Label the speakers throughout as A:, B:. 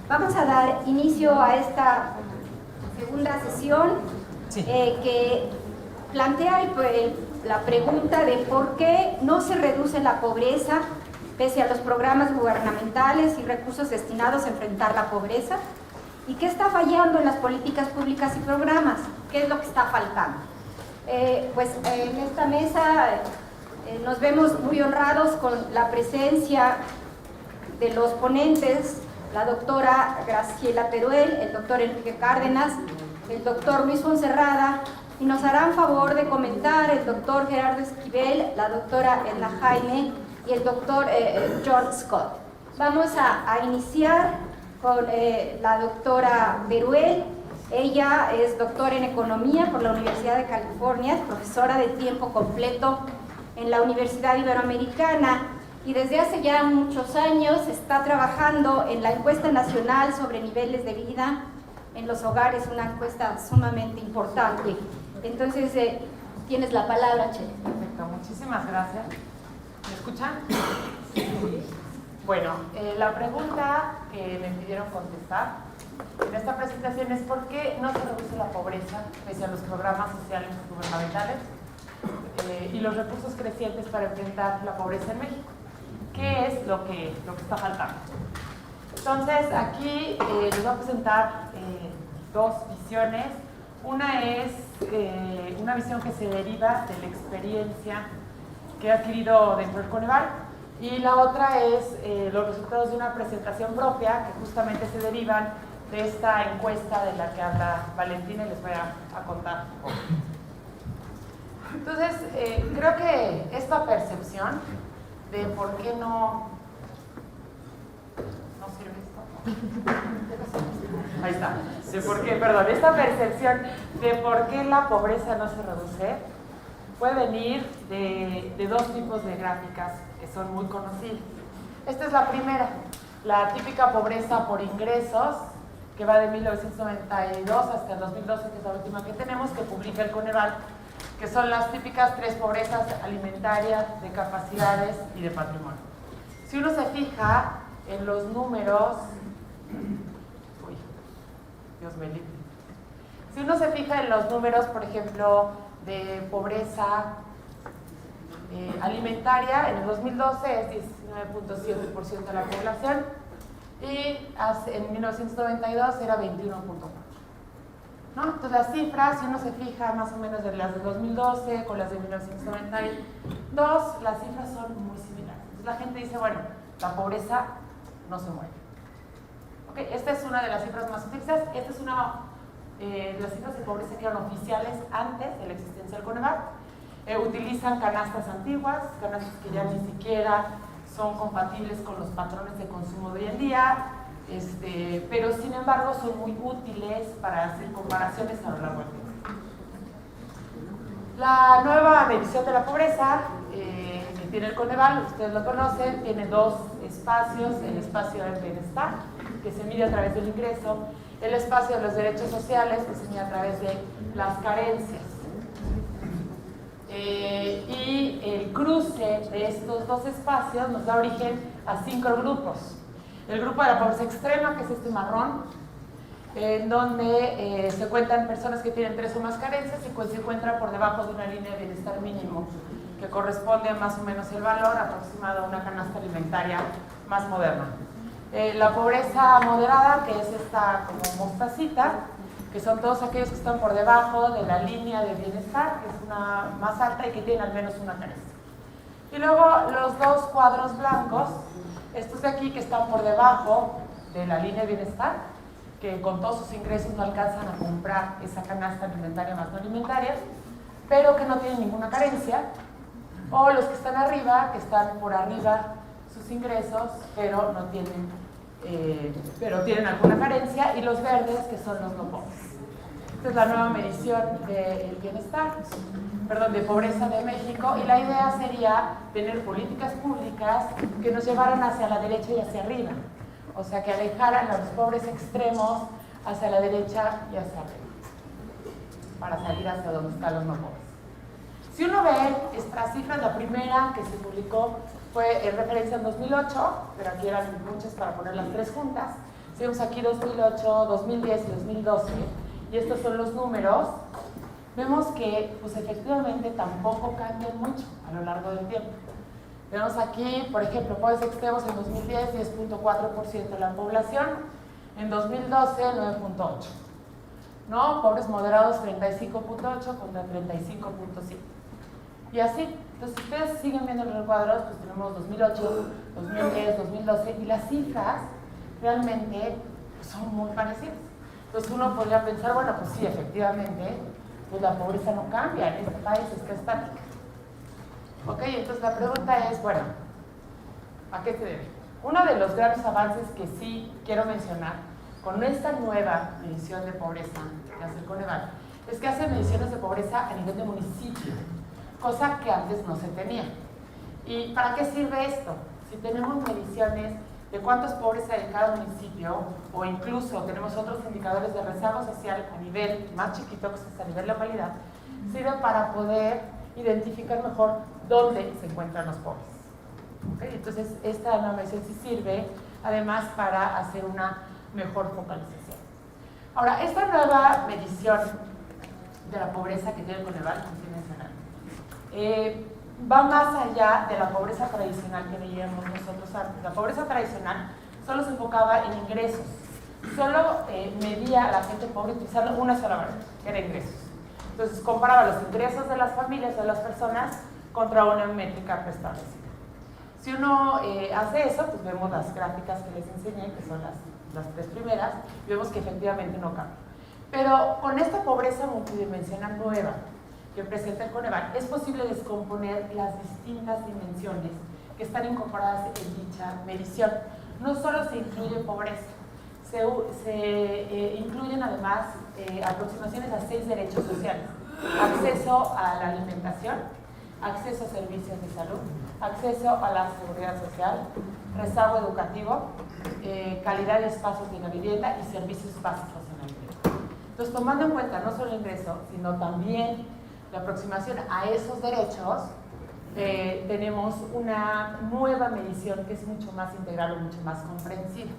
A: Vamos a dar inicio a esta segunda sesión que plantea la pregunta de por qué no se reduce la pobreza pese a los programas gubernamentales y recursos destinados a enfrentar la pobreza, y qué está fallando en las políticas públicas y programas, qué es lo que está faltando. En esta mesa nos vemos muy honrados con la presencia de los ponentes, la doctora Graciela Teruel, el doctor Enrique Cárdenas, el doctor Luis Fonserrada, y nos harán favor de comentar el doctor Gerardo Esquivel, la doctora Edna Jaime y el doctor George Scott. Vamos a iniciar con la doctora Teruel. Ella es doctora en Economía por la Universidad de California, es profesora de tiempo completo en la Universidad Iberoamericana y desde hace ya muchos años está trabajando en la encuesta nacional sobre niveles de vida en los hogares, una encuesta sumamente importante. Entonces, tienes la palabra, Che.
B: Perfecto, muchísimas gracias. ¿Me escuchan? Bueno, la pregunta que me pidieron contestar en esta presentación es ¿por qué no se reduce la pobreza pese a los programas sociales gubernamentales y los recursos crecientes para enfrentar la pobreza en México? ¿Qué es lo que está faltando? Entonces, aquí les voy a presentar dos visiones. Una es una visión que se deriva de la experiencia que he adquirido dentro del Coneval, y la otra es los resultados de una presentación propia que justamente se derivan de esta encuesta de la que habla Valentina, y les voy a contar un poco. Entonces, creo que esta percepción de por qué no sirve esto. Ahí está. Esta percepción de por qué la pobreza no se reduce puede venir de dos tipos de gráficas que son muy conocidas. Esta es la primera, la típica pobreza por ingresos, que va de 1992 hasta el 2012, que es la última que tenemos, que publica el Coneval, que son las típicas tres pobrezas: alimentaria, de capacidades y de patrimonio. Si uno se fija en los números, Dios me libre. Si uno se fija en los números, por ejemplo, de pobreza alimentaria, en el 2012 es 19.7% de la población, y en 1992 era 21.4%. ¿No? Entonces las cifras, si uno se fija más o menos de las de 2012 con las de 1992, las cifras son muy similares. Entonces la gente dice, bueno, la pobreza no se mueve. ¿Okay? Esta es una de las cifras más utilizadas. Esta es una de las cifras de pobreza que eran oficiales antes de la existencia del Coneval. Utilizan canastas antiguas, canastas que ya ni siquiera son compatibles con los patrones de consumo de hoy en día, pero sin embargo son muy útiles para hacer comparaciones a lo largo del tiempo. La nueva medición de la pobreza que tiene el Coneval, ustedes lo conocen, tiene dos espacios: el espacio del bienestar, que se mide a través del ingreso, el espacio de los derechos sociales, que se mide a través de las carencias. Y el cruce de estos dos espacios nos da origen a 5 grupos. El grupo de la pobreza extrema, que es este marrón, en donde se cuentan personas que tienen 3 o más carencias y se encuentran por debajo de una línea de bienestar mínimo, que corresponde a más o menos el valor aproximado a una canasta alimentaria más moderna. La pobreza moderada, que es esta como mostacita, que son todos aquellos que están por debajo de la línea de bienestar, que es una más alta y que tienen al menos una carencia. Y luego los dos cuadros blancos, estos de aquí que están por debajo de la línea de bienestar, que con todos sus ingresos no alcanzan a comprar esa canasta alimentaria más no alimentaria, pero que no tienen ninguna carencia, o los que están arriba, que están por arriba sus ingresos, pero no tienen tienen alguna carencia, y los verdes, que son los no pobres. Esta es la nueva medición del bienestar, de pobreza de México, y la idea sería tener políticas públicas que nos llevaran hacia la derecha y hacia arriba, o sea, que alejaran a los pobres extremos hacia la derecha y hacia arriba, para salir hacia donde están los no pobres. Si uno ve estas cifras, la primera que se publicó fue en referencia en 2008, pero aquí eran muchas para poner las tres juntas. Si vemos aquí 2008, 2010 y 2012, y estos son los números, vemos que pues efectivamente tampoco cambian mucho a lo largo del tiempo. Vemos aquí, por ejemplo, pobres extremos en 2010, 10.4% de la población, en 2012, 9.8%. ¿No? Pobres moderados, 35.8 contra 35.7. Y así, entonces si ustedes siguen viendo los recuadros, pues tenemos 2008, 2010, 2012, y las cifras realmente son muy parecidas. Entonces uno podría pensar, bueno, pues sí, efectivamente, pues la pobreza no cambia, en este país está estática. Ok, entonces la pregunta es, bueno, ¿a qué se debe? Uno de los grandes avances que sí quiero mencionar con esta nueva medición de pobreza que hace el Coneval es que hace mediciones de pobreza a nivel de municipio, cosa que antes no se tenía. ¿Y para qué sirve esto? Si tenemos mediciones de cuántos pobres hay en cada municipio, o incluso tenemos otros indicadores de rezago social a nivel más chiquito, que es a nivel localidad, sirve para poder identificar mejor dónde se encuentran los pobres. ¿Okay? Entonces, esta nueva medición sí sirve, además, para hacer una mejor focalización. Ahora, esta nueva medición de la pobreza que tiene el Coneval, va más allá de la pobreza tradicional que veíamos nosotros antes. La pobreza tradicional solo se enfocaba en ingresos, solo medía a la gente pobre utilizando una sola variable, que era ingresos. Entonces comparaba los ingresos de las familias o de las personas contra una métrica preestablecida. Si uno hace eso, pues vemos las gráficas que les enseñé, que son las tres primeras, y vemos que efectivamente no cambia. Pero con esta pobreza multidimensional nueva que presenta el Coneval, es posible descomponer las distintas dimensiones que están incorporadas en dicha medición. No solo se incluye pobreza, se incluyen además aproximaciones a 6 derechos sociales: acceso a la alimentación, acceso a servicios de salud, acceso a la seguridad social, rezago educativo, calidad de espacios de la vivienda y servicios básicos en la vivienda. Entonces, tomando en cuenta no solo el ingreso, sino también la aproximación a esos derechos, tenemos una nueva medición que es mucho más integral o mucho más comprensiva.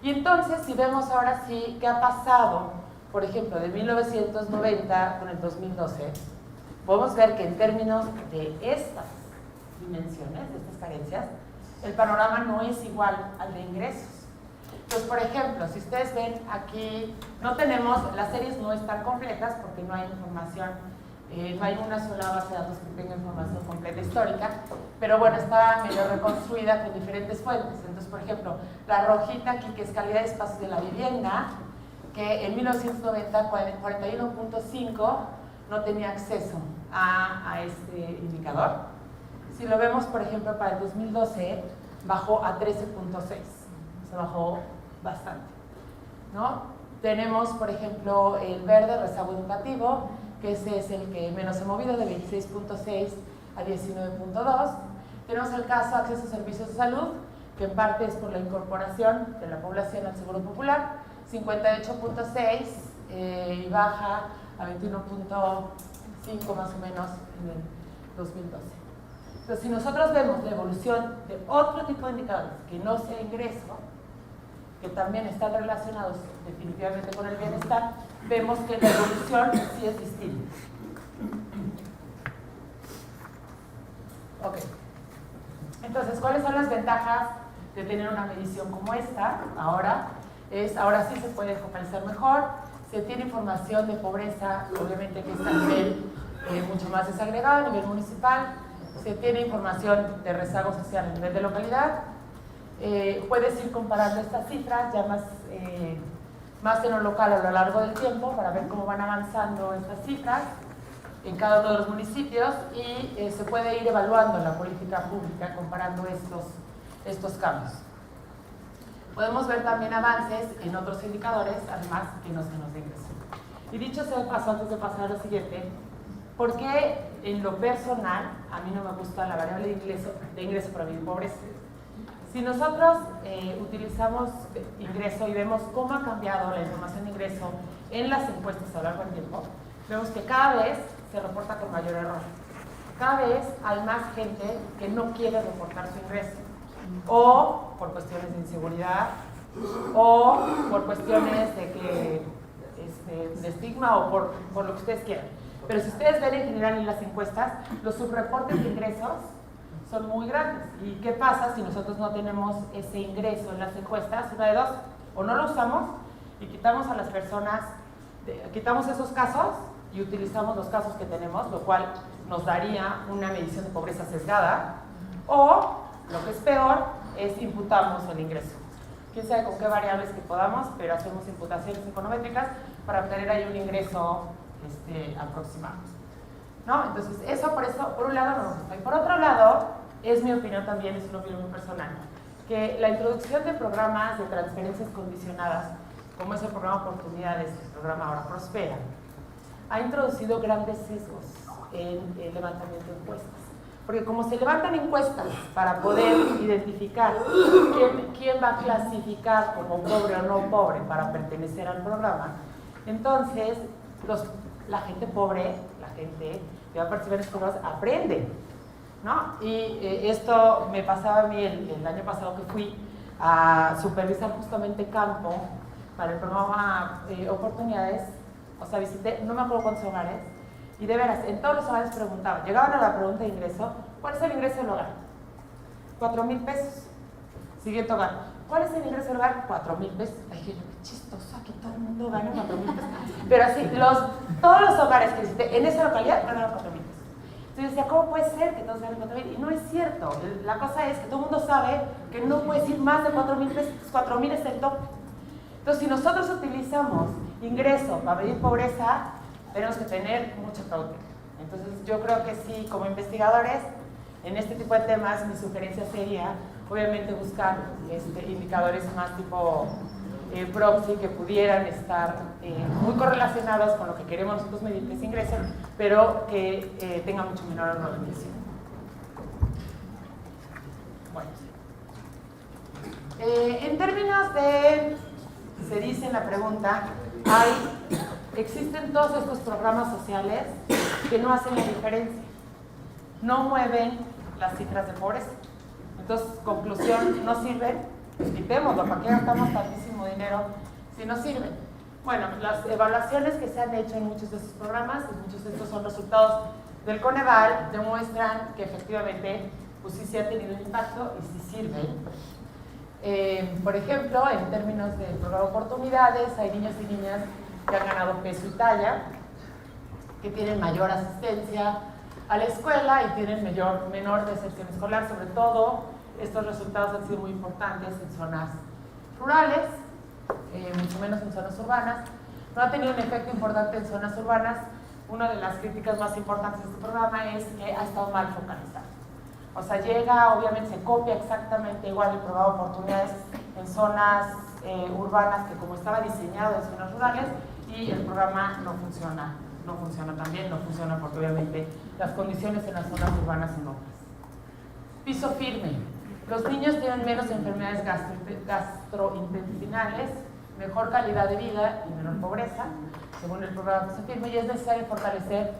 B: Y entonces, si vemos ahora sí qué ha pasado, por ejemplo, de 1990 con el 2012, podemos ver que en términos de estas dimensiones, de estas carencias, el panorama no es igual al de ingresos. Entonces, por ejemplo, si ustedes ven aquí, no tenemos, las series no están completas porque no hay información, no hay una sola base de datos que tenga información completa histórica, pero bueno, está medio reconstruida con diferentes fuentes. Entonces, por ejemplo, la rojita aquí, que es calidad de espacios de la vivienda, que en 1990, 41.5 no tenía acceso a este indicador. Si lo vemos, por ejemplo, para el 2012, bajó a 13.6, se bajó bastante, ¿no? Tenemos, por ejemplo, el verde, rezago educativo, que ese es el que menos se ha movido, de 26.6 a 19.2. Tenemos el caso acceso a servicios de salud, que en parte es por la incorporación de la población al Seguro Popular, 58.6 y baja a 21.5 más o menos en el 2012. Entonces, si nosotros vemos la evolución de otro tipo de indicadores que no sea ingreso, que también están relacionados definitivamente con el bienestar, vemos que la evolución sí es distinta. Ok. Entonces, ¿cuáles son las ventajas de tener una medición como esta? Ahora sí se puede focalizar mejor, se tiene información de pobreza, obviamente que está a nivel mucho más desagregado, a nivel municipal, se tiene información de rezago social a nivel de localidad. Puedes ir comparando estas cifras ya más en lo local a lo largo del tiempo para ver cómo van avanzando estas cifras en cada uno de los municipios y se puede ir evaluando la política pública comparando estos cambios. Podemos ver también avances en otros indicadores, además que no se nos ingreso. Y dicho sea de paso, antes de pasar a lo siguiente, ¿por qué en lo personal a mí no me gusta la variable de ingreso para medir pobreza? Si nosotros utilizamos ingreso y vemos cómo ha cambiado la información de ingreso en las encuestas a lo largo del tiempo, vemos que cada vez se reporta con mayor error. Cada vez hay más gente que no quiere reportar su ingreso, o por cuestiones de inseguridad, o por cuestiones de que de estigma o por lo que ustedes quieran. Pero si ustedes ven en general en las encuestas, los subreportes de ingresos son muy grandes. ¿Y qué pasa si nosotros no tenemos ese ingreso en las encuestas? Una de dos, o no lo usamos y quitamos a las personas, quitamos esos casos y utilizamos los casos que tenemos, lo cual nos daría una medición de pobreza sesgada, o, lo que es peor, es imputamos el ingreso. Quién sabe con qué variables que podamos, pero hacemos imputaciones econométricas para obtener ahí un ingreso aproximado, ¿no? Entonces, eso por un lado no nos gusta. Y por otro lado, es mi opinión también, es una opinión muy personal, que la introducción de programas de transferencias condicionadas, como es el programa Oportunidades, el programa Ahora Prospera, ha introducido grandes sesgos en el levantamiento de encuestas. Porque como se levantan encuestas para poder identificar quién va a clasificar como pobre o no pobre para pertenecer al programa, entonces la gente pobre, la gente que va a participar en estos programas, aprende, ¿no? Y esto me pasaba a mí el año pasado que fui a supervisar justamente campo para el programa Oportunidades. O sea, visité, no me acuerdo cuántos hogares, y de veras, en todos los hogares preguntaban, llegaban a la pregunta de ingreso, ¿cuál es el ingreso del hogar? 4,000 pesos. Siguiente hogar, ¿cuál es el ingreso del hogar? 4,000 pesos. Ay, qué chistoso, aquí todo el mundo gana 4,000 pesos. Pero así, todos los hogares que visité en esa localidad ganaron 4,000 pesos. Entonces decía, ¿cómo puede ser que todos ganen 4,000? Y no es cierto. La cosa es que todo el mundo sabe que no puedes ir más de 4,000 pesos, 4,000 es el tope. Entonces, si nosotros utilizamos ingreso para medir pobreza, tenemos que tener mucha cautela. Entonces, yo creo que sí, como investigadores, en este tipo de temas, mi sugerencia sería, obviamente, buscar indicadores más tipo proxy que pudieran estar muy correlacionados con lo que queremos nosotros medir, que es ingreso, pero que tenga mucho menor organización. Bueno. En términos de, se dice en la pregunta, existen todos estos programas sociales que no hacen la diferencia, no mueven las cifras de pobreza. Entonces, conclusión, no sirven, pues quitémoslo, ¿para qué gastamos tantísimo dinero si no sirven? Bueno, las evaluaciones que se han hecho en muchos de estos programas, y muchos de estos son resultados del Coneval, demuestran que efectivamente, pues sí ha tenido un impacto y sí sirven. Por ejemplo, en términos del programa Oportunidades, hay niños y niñas que han ganado peso y talla, que tienen mayor asistencia a la escuela y tienen menor deserción escolar. Sobre todo, estos resultados han sido muy importantes en zonas rurales, mucho menos en zonas urbanas. No ha tenido un efecto importante en zonas urbanas. Una de las críticas más importantes de este programa es que ha estado mal focalizado. O sea, llega, obviamente se copia exactamente igual el programa Oportunidades en zonas urbanas que como estaba diseñado en zonas rurales, y el programa no funciona también, no funciona porque obviamente las condiciones en las zonas urbanas son otras. Piso firme. Los niños tienen menos enfermedades gastrointestinales, mejor calidad de vida y menor pobreza, según el programa Piso firme, y es necesario fortalecer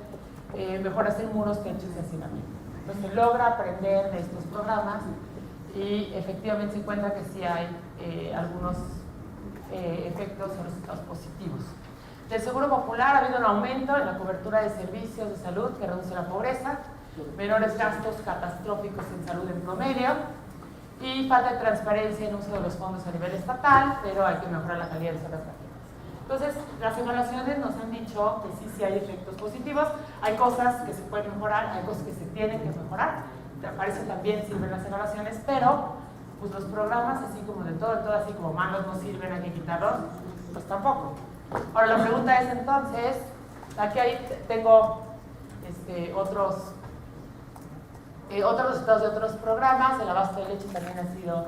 B: mejoras en muros, techos y hacinamiento. Entonces se logra aprender de estos programas y efectivamente se encuentra que sí hay algunos efectos o resultados positivos. Del Seguro Popular ha habido un aumento en la cobertura de servicios de salud que reduce la pobreza, menores gastos catastróficos en salud en promedio y falta de transparencia en uso de los fondos a nivel estatal, pero hay que mejorar la calidad de esas prácticas. Entonces, las evaluaciones nos han dicho que sí hay efectos positivos, hay cosas que se pueden mejorar, hay cosas que se tienen que mejorar, para eso también sirven las evaluaciones, pero pues los programas, así como de todo, así como malos no sirven, hay que quitarlos, pues tampoco. Ahora la pregunta es entonces, aquí tengo otros resultados de otros programas. El abasto de leche también ha sido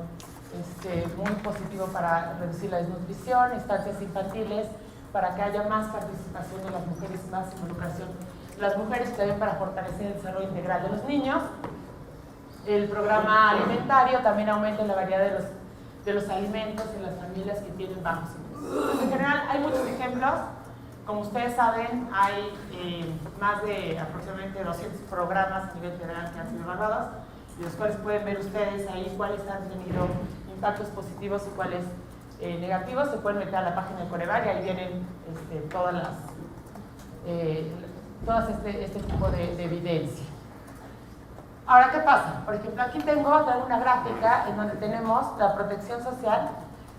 B: muy positivo para reducir la desnutrición, estancias infantiles para que haya más participación de las mujeres, más involucración de las mujeres, y también para fortalecer el desarrollo integral de los niños. El programa alimentario también aumenta la variedad de los alimentos en las familias que tienen bajos ingresos. En general hay muchos ejemplos. Como ustedes saben, hay más de aproximadamente 200 programas a nivel federal que han sido evaluados, y los cuales pueden ver ustedes ahí cuáles han tenido impactos positivos y cuáles negativos, se pueden meter a la página de Coneval y ahí vienen todas este tipo de evidencia. Ahora, ¿qué pasa? Por ejemplo, aquí traigo una gráfica en donde tenemos la protección social,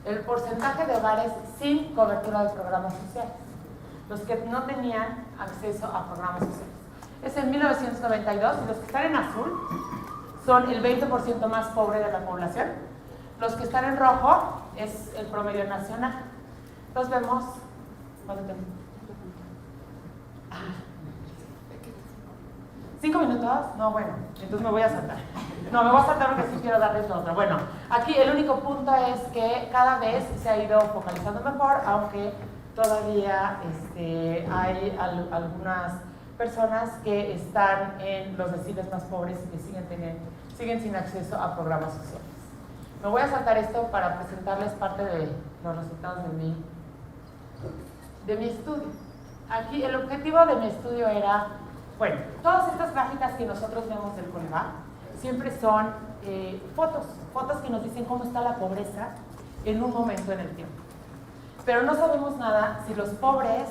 B: el porcentaje de hogares sin cobertura de programas sociales, los que no tenían acceso a programas sociales. Es en 1992, y los que están en azul son el 20% más pobre de la población. Los que están en rojo es el promedio nacional. Entonces vemos... ¿Cuánto tengo? 5 minutos, no, bueno, entonces me voy a saltar. No, me voy a saltar porque sí quiero darles la otra. Bueno, aquí el único punto es que cada vez se ha ido focalizando mejor, aunque todavía hay algunas personas que están en los deciles más pobres y que siguen sin acceso a programas sociales. Me voy a saltar esto para presentarles parte de los resultados de mi estudio. Aquí el objetivo de mi estudio era, bueno, todas estas gráficas que nosotros vemos del Coneval siempre son fotos que nos dicen cómo está la pobreza en un momento en el tiempo. Pero no sabemos nada si los pobres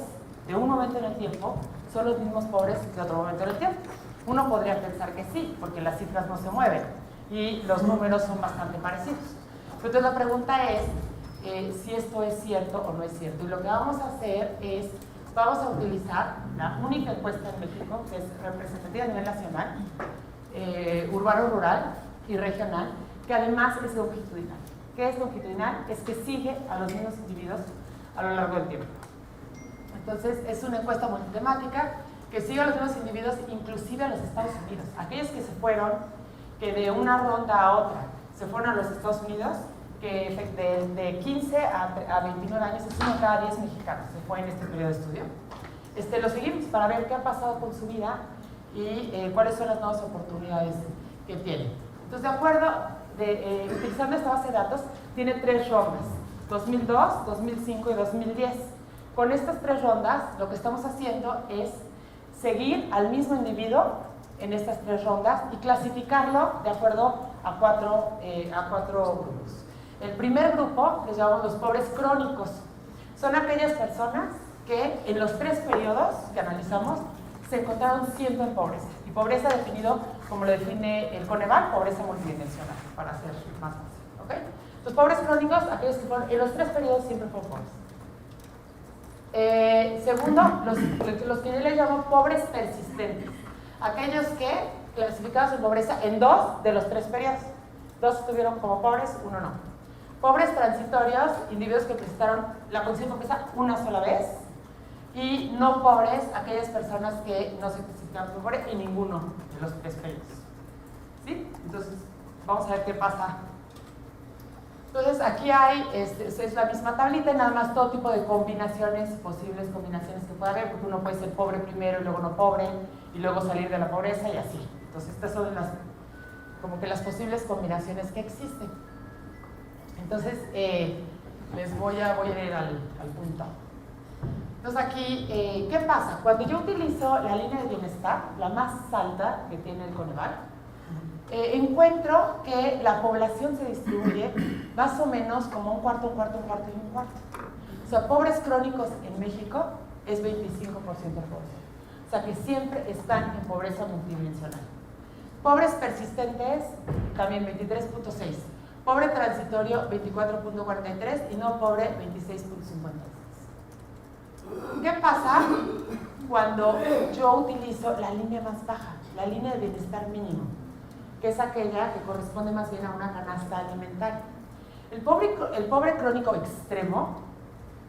B: de un momento en el tiempo son los mismos pobres de otro momento en el tiempo. Uno podría pensar que sí, porque las cifras no se mueven y los números son bastante parecidos. Entonces la pregunta es si esto es cierto o no es cierto. Y lo que vamos a hacer es, vamos a utilizar la única encuesta en México que es representativa a nivel nacional, urbano, rural y regional, que además es longitudinal. ¿Qué es longitudinal? Es que sigue a los mismos individuos a lo largo del tiempo. Entonces es una encuesta multitemática que sigue a los mismos individuos, inclusive a los Estados Unidos. Aquellos que se fueron, que de una ronda a otra se fueron a los Estados Unidos, que de 15 a 29 años es uno cada 10 mexicanos se fue en este periodo de estudio. Lo seguimos para ver qué ha pasado con su vida y cuáles son las nuevas oportunidades que tienen. Entonces, de acuerdo, utilizando esta base de datos, tiene 3 rondas, 2002, 2005 y 2010. Con estas 3 rondas, lo que estamos haciendo es seguir al mismo individuo en estas 3 rondas y clasificarlo de acuerdo a 4 grupos. El primer grupo les llamamos los pobres crónicos. Son aquellas personas que en los 3 periodos que analizamos se encontraron siempre en pobreza. Y pobreza definido como lo define el Coneval, pobreza multidimensional, para hacer más fácil. ¿Okay? Los pobres crónicos, aquellos que fueron en los 3 periodos siempre fueron pobres. Segundo, los que yo les llamo pobres persistentes. Aquellos que clasificados en pobreza en 2 de los 3 periodos. 2 estuvieron como pobres, 1 no. Pobres transitorios, individuos que presentaron la condición de pobreza una sola vez. Y no pobres, aquellas personas que no se clasificaron como pobres en ninguno de los 3 periodos. ¿Sí? Entonces, vamos a ver qué pasa. Entonces, aquí hay, es la misma tablita y nada más todo tipo de combinaciones, posibles combinaciones que pueda haber, porque uno puede ser pobre primero y luego no pobre, y luego salir de la pobreza y así. Entonces, estas son como que las posibles combinaciones que existen. Entonces, les voy a ir al punto. Entonces aquí, ¿qué pasa? Cuando yo utilizo la línea de bienestar, la más alta que tiene el Coneval, encuentro que la población se distribuye más o menos como un cuarto, un cuarto, un cuarto y un cuarto. O sea, pobres crónicos en México es 25% de población. O sea, que siempre están en pobreza multidimensional. Pobres persistentes, también 23.6. Pobre transitorio, 24.43 y no pobre, 26.56. ¿Qué pasa cuando yo utilizo la línea más baja, la línea de bienestar mínimo, que es aquella que corresponde más bien a una canasta alimentaria? El pobre crónico extremo,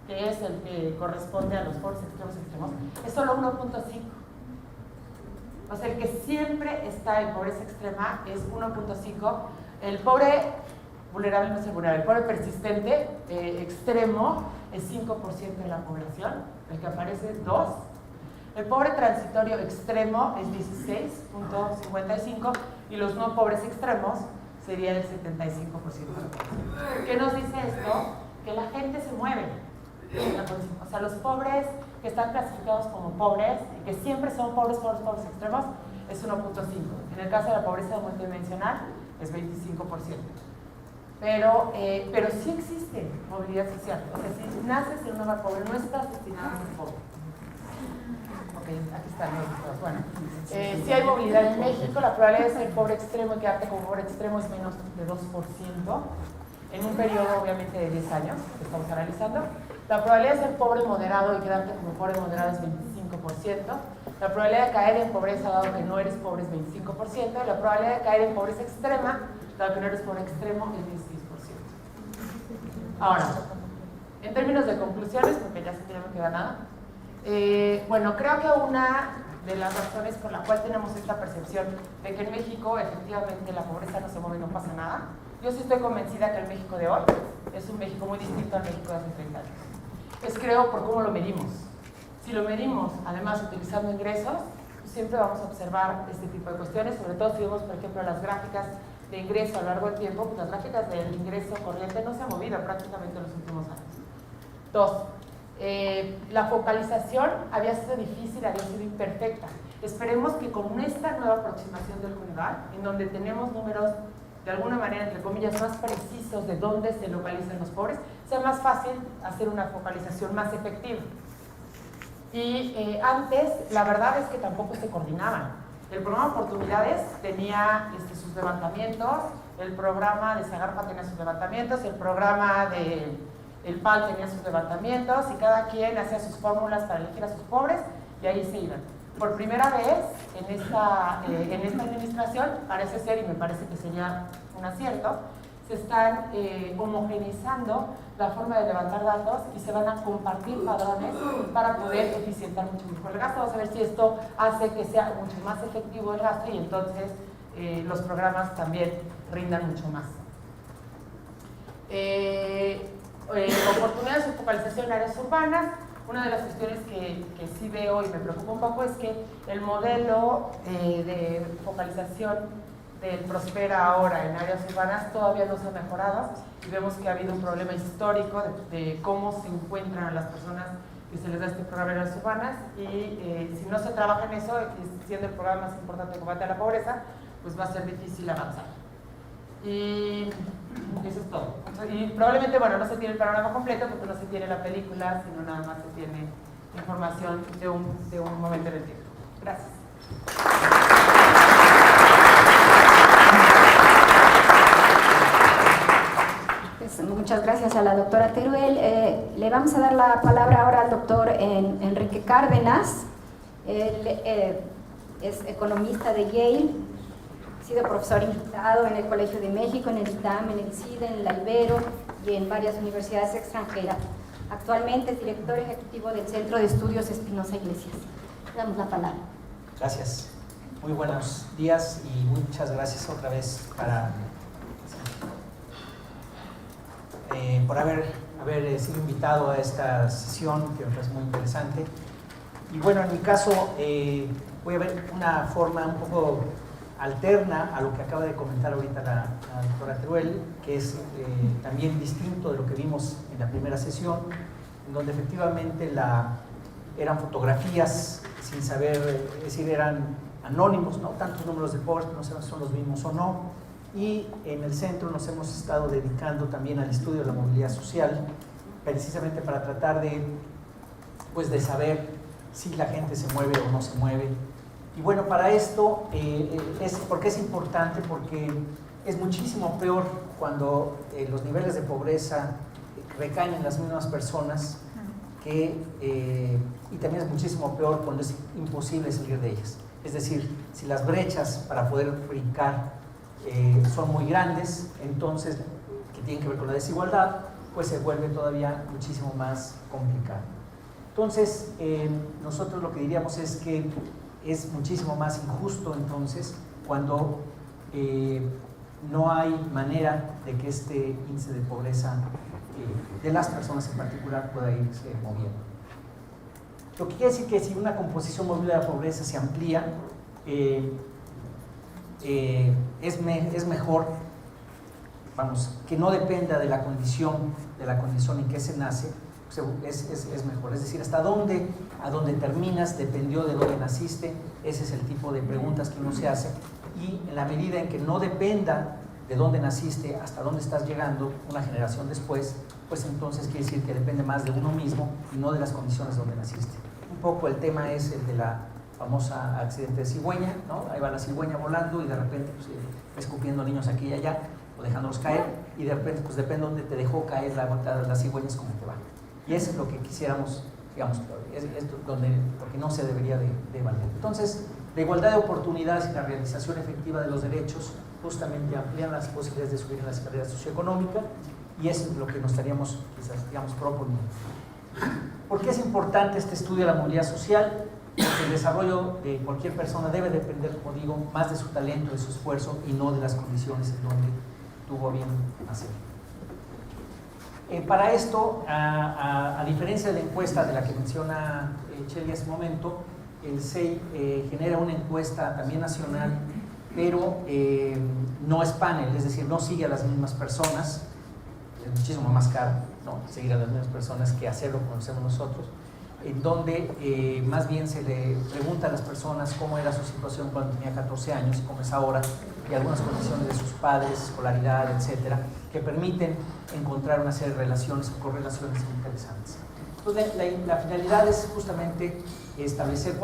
B: que es el que corresponde a los pobres extremos, es solo 1.5. O sea, el que siempre está en pobreza extrema es 1.5. El pobre vulnerable no es vulnerable. El pobre persistente extremo es 5% de la población, el que aparece es 2. El pobre transitorio extremo es 16.55 y los no pobres extremos sería el 75% de la población. ¿Qué nos dice esto? Que la gente se mueve. O sea, los pobres que están clasificados como pobres y que siempre son pobres extremos es 1.5. En el caso de la pobreza multidimensional es 25%. Pero sí existe, movilidad social. O sea, si naces en un hogar pobre, no estás destinado a ser pobre. Ok, aquí están los dos. Bueno, si hay movilidad en México, la probabilidad de ser pobre extremo y quedarte como pobre extremo es menos de 2%, en un periodo obviamente de 10 años, que estamos analizando. La probabilidad de ser pobre moderado y quedarte como pobre moderado es 25%. La probabilidad de caer en pobreza, dado que no eres pobre, es 25%. Y la probabilidad de caer en pobreza extrema, dado que no eres pobre extremo, es 16%. Ahora, en términos de conclusiones, porque ya se me queda nada, bueno, creo que una de las razones por la cual tenemos esta percepción de que en México efectivamente la pobreza no se mueve y no pasa nada, yo sí estoy convencida que el México de hoy es un México muy distinto al México de hace 30 años. Es creo por cómo lo medimos. Si lo medimos, además, utilizando ingresos, siempre vamos a observar este tipo de cuestiones, sobre todo si vemos, por ejemplo, las gráficas de ingreso a lo largo del tiempo, pues las gráficas del ingreso corriente no se han movido prácticamente en los últimos años. Dos, la focalización había sido difícil, había sido imperfecta. Esperemos que con esta nueva aproximación del CONEVAL, en donde tenemos números de alguna manera, entre comillas, más precisos de dónde se localizan los pobres, sea más fácil hacer una focalización más efectiva. Y antes, la verdad es que tampoco se coordinaban. El programa Oportunidades tenía sus levantamientos, el programa de Zagarpa tenía sus levantamientos, el programa del PAL tenía sus levantamientos, y cada quien hacía sus fórmulas para elegir a sus pobres, y ahí se iban. Por primera vez en esta administración, parece ser, y me parece que sería un acierto, se están homogeneizando la forma de levantar datos y se van a compartir padrones para poder eficientar mucho mejor el gasto. Vamos a ver si esto hace que sea mucho más efectivo el gasto y entonces los programas también rindan mucho más. Oportunidades de focalización en áreas urbanas. Una de las cuestiones que sí veo y me preocupa un poco es que el modelo de focalización del Prospera ahora en áreas urbanas todavía no se ha mejorado y vemos que ha habido un problema histórico de cómo se encuentran a las personas que se les da este programa en áreas urbanas y si no se trabaja en eso, siendo el programa más importante de combate a la pobreza, pues va a ser difícil avanzar. Y eso es todo. Y probablemente, bueno, no se tiene el panorama completo porque no se tiene la película, sino nada más se tiene información de un momento en el tiempo. Gracias.
A: Pues muchas gracias a la doctora Teruel. Le vamos a dar la palabra ahora al doctor Enrique Cárdenas. Él es economista de Yale. Ha sido profesor invitado en el Colegio de México, en el ITAM, en el CIDE, en la Ibero y en varias universidades extranjeras. Actualmente es director ejecutivo del Centro de Estudios Espinosa Iglesias. Le damos la palabra.
C: Gracias. Muy buenos días y muchas gracias otra vez por haber sido invitado a esta sesión que me parece muy interesante. Y bueno, en mi caso voy a ver una forma un poco alterna a lo que acaba de comentar ahorita la doctora Teruel, que es también distinto de lo que vimos en la primera sesión, en donde efectivamente eran fotografías sin saber, es decir, eran anónimos, ¿no? Tantos números de pobres que no sabemos si son los mismos o no. Y en el centro nos hemos estado dedicando también al estudio de la movilidad social, precisamente para tratar de saber si la gente se mueve o no se mueve. Y bueno, para esto, ¿por qué es importante? Porque es muchísimo peor cuando los niveles de pobreza recaen en las mismas personas y también es muchísimo peor cuando es imposible salir de ellas. Es decir, si las brechas para poder brincar son muy grandes, entonces, que tienen que ver con la desigualdad, pues se vuelve todavía muchísimo más complicado. Entonces, nosotros lo que diríamos es que es muchísimo más injusto entonces cuando no hay manera de que este índice de pobreza de las personas en particular pueda irse moviendo. Lo que quiere decir que si una composición móvil de la pobreza se amplía, es mejor, que no dependa de la condición en que se nace, es mejor. Es decir, a dónde terminas dependió de dónde naciste. Ese es el tipo de preguntas que uno se hace, y en la medida en que no dependa de dónde naciste hasta dónde estás llegando una generación después, pues entonces quiere decir que depende más de uno mismo y no de las condiciones donde naciste. Un poco el tema es el de la famosa accidente de cigüeña, ¿no? Ahí va la cigüeña volando y de repente pues, escupiendo niños aquí y allá o dejándolos caer, y de repente pues depende de dónde te dejó caer la cigüeña es como te va. Y eso es lo que quisiéramos, digamos, es donde, lo que no se debería de valer. Entonces, la igualdad de oportunidades y la realización efectiva de los derechos justamente amplían las posibilidades de subir en la escalera socioeconómica, y eso es lo que nos estaríamos, quizás, digamos, proponiendo. ¿Por qué es importante este estudio de la movilidad social? Porque el desarrollo de cualquier persona debe depender, como digo, más de su talento, de su esfuerzo, y no de las condiciones en donde tuvo bien nacer. Para esto, a diferencia de la encuesta de la que menciona Chely hace un momento, el CEI genera una encuesta también nacional, pero no es panel, es decir, no sigue a las mismas personas. Es muchísimo más caro, ¿no?, seguir a las mismas personas que hacerlo como hacemos nosotros, en donde más bien se le pregunta a las personas cómo era su situación cuando tenía 14 años, cómo es ahora, y algunas condiciones de sus padres, escolaridad, etcétera, que permiten encontrar una serie de relaciones o correlaciones interesantes. Entonces, la finalidad es justamente establecer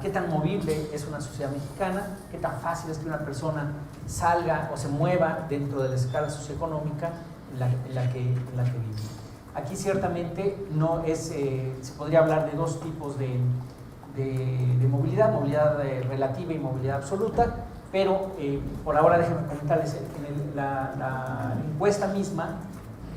C: qué tan movible es una sociedad mexicana, qué tan fácil es que una persona salga o se mueva dentro de la escala socioeconómica en la que vive. Aquí ciertamente no es, se podría hablar de dos tipos de movilidad, movilidad relativa y movilidad absoluta, pero por ahora déjenme comentarles, la encuesta misma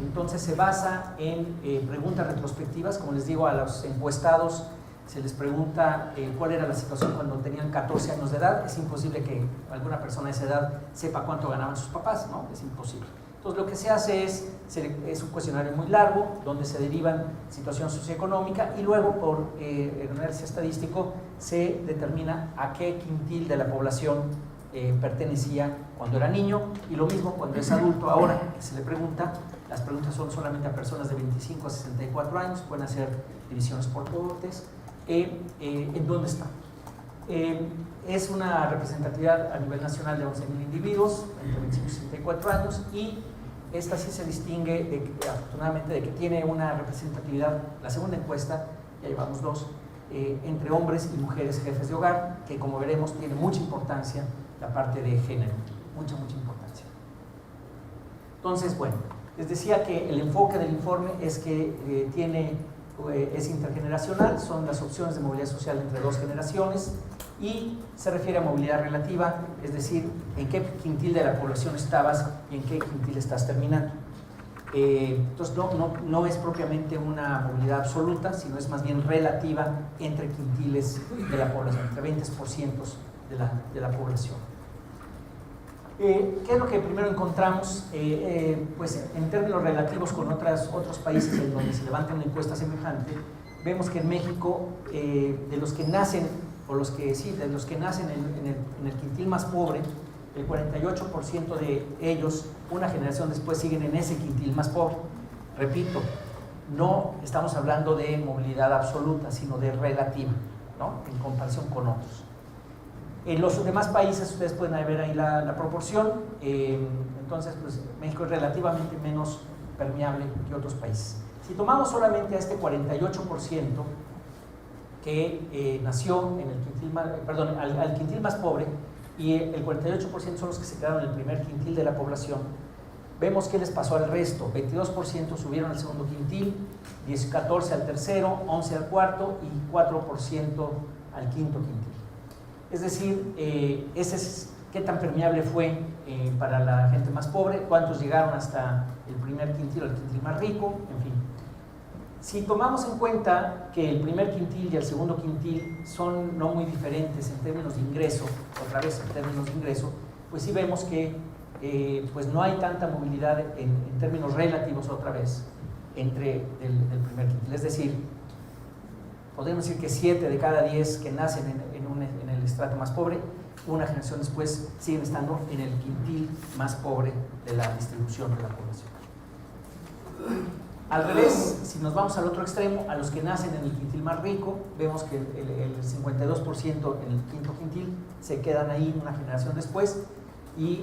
C: entonces se basa en preguntas retrospectivas. Como les digo, a los encuestados se les pregunta cuál era la situación cuando tenían 14 años de edad. Es imposible que alguna persona de esa edad sepa cuánto ganaban sus papás, ¿no? Es imposible. Entonces lo que se hace es un cuestionario muy largo donde se derivan situación socioeconómica, y luego por el análisis estadístico se determina a qué quintil de la población pertenecía cuando era niño, y lo mismo cuando es adulto. Ahora que se le pregunta, las preguntas son solamente a personas de 25 a 64 años, pueden hacer divisiones por cortes, ¿en dónde está? Es una representatividad a nivel nacional de 11.000 individuos entre 25 y 64 años, y esta sí se distingue afortunadamente de que tiene una representatividad, la segunda encuesta, ya llevamos dos, entre hombres y mujeres jefes de hogar, que como veremos tiene mucha importancia la parte de género, mucha importancia. Entonces, bueno, les decía que el enfoque del informe es que es intergeneracional, son las opciones de movilidad social entre dos generaciones, y se refiere a movilidad relativa, es decir, en qué quintil de la población estabas y en qué quintil estás terminando. Entonces no es propiamente una movilidad absoluta, sino es más bien relativa entre quintiles de la población, entre 20% de la población. ¿Qué es lo que primero encontramos? Pues en términos relativos con otros países en donde se levanta una encuesta semejante, vemos que en México, de los que nacen en el quintil más pobre, el 48% de ellos, una generación después, siguen en ese quintil más pobre. Repito, no estamos hablando de movilidad absoluta, sino de relativa, ¿no?, en comparación con otros. En los demás países ustedes pueden ver ahí la proporción, entonces pues México es relativamente menos permeable que otros países. Si tomamos solamente a este 48% que nació en el quintil al quintil más pobre, y el 48% son los que se quedaron en el primer quintil de la población, vemos qué les pasó al resto. 22% subieron al segundo quintil, 14% al tercero, 11% al cuarto y 4% al quinto quintil. Es decir, ese es qué tan permeable fue para la gente más pobre, cuántos llegaron hasta el primer quintil o el quintil más rico, en fin. Si tomamos en cuenta que el primer quintil y el segundo quintil son no muy diferentes en términos de ingreso, otra vez en términos de ingreso, pues sí vemos que pues no hay tanta movilidad en términos relativos, otra vez, entre el primer quintil. Es decir, podemos decir que 7 de cada 10 que nacen en el estrato más pobre, una generación después siguen estando en el quintil más pobre de la distribución de la población. Al revés, si nos vamos al otro extremo, a los que nacen en el quintil más rico, vemos que el 52% en el quinto quintil se quedan ahí una generación después, y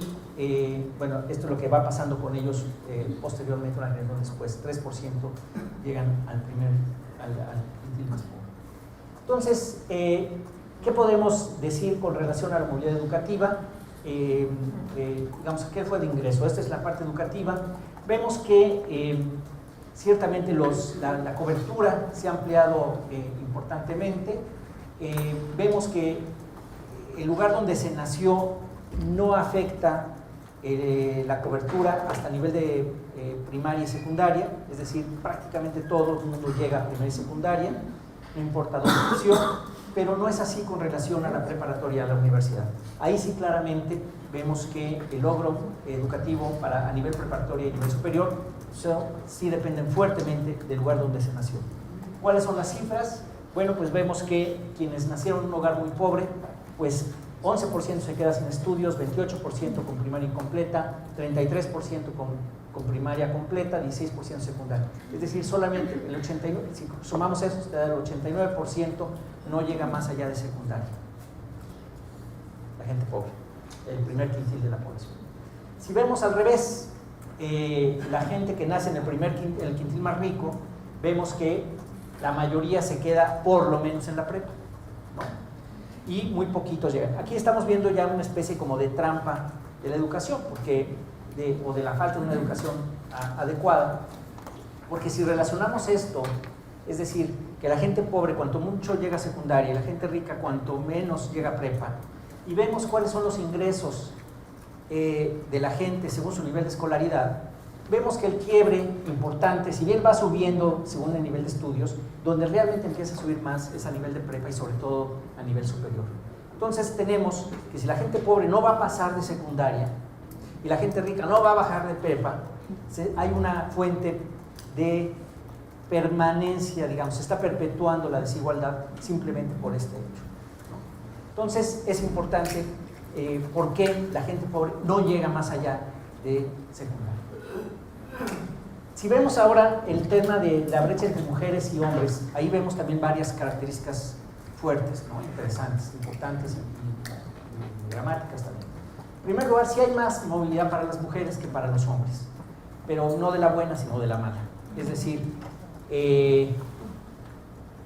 C: bueno, esto es lo que va pasando con ellos posteriormente, un año después, 3% llegan al quintil más pobre. Entonces, ¿qué podemos decir con relación a la movilidad educativa? Digamos, ¿qué fue de ingreso? Esta es la parte educativa. Vemos que ciertamente la cobertura se ha ampliado importantemente. Vemos que el lugar donde se nació no afecta la cobertura hasta el nivel de primaria y secundaria, es decir, prácticamente todo el mundo llega a primaria y secundaria, no importa dónde nació, pero no es así con relación a la preparatoria, a la universidad. Ahí sí claramente vemos que el logro educativo a nivel preparatoria y nivel superior sí dependen fuertemente del lugar donde se nació. ¿Cuáles son las cifras? Bueno, pues vemos que quienes nacieron en un hogar muy pobre, pues 11% se queda sin estudios, 28% con primaria incompleta, 33% con primaria completa, 16% secundaria. Es decir, solamente el 89%, si sumamos eso, el 89% no llega más allá de secundaria. La gente pobre, el primer quintil de la población. Si vemos al revés, la gente que nace en el quintil más rico, vemos que la mayoría se queda por lo menos en la prepa, ¿no? Y muy poquitos llegan. Aquí estamos viendo ya una especie como de trampa de la educación, o de la falta de una educación adecuada, porque si relacionamos esto, es decir, que la gente pobre cuanto mucho llega a secundaria y la gente rica cuanto menos llega a prepa, y vemos cuáles son los ingresos de la gente según su nivel de escolaridad, vemos que el quiebre importante, si bien va subiendo según el nivel de estudios, donde realmente empieza a subir más es a nivel de prepa y sobre todo a nivel superior. Entonces tenemos que si la gente pobre no va a pasar de secundaria y la gente rica no va a bajar de prepa, hay una fuente de permanencia, digamos, se está perpetuando la desigualdad simplemente por este hecho, ¿no? Entonces es importante por qué la gente pobre no llega más allá de secundaria. Si vemos ahora el tema de la brecha entre mujeres y hombres, ahí vemos también varias características fuertes, ¿no? Interesantes, importantes y dramáticas también. En primer lugar, sí hay más movilidad para las mujeres que para los hombres, pero no de la buena, sino de la mala. Es decir,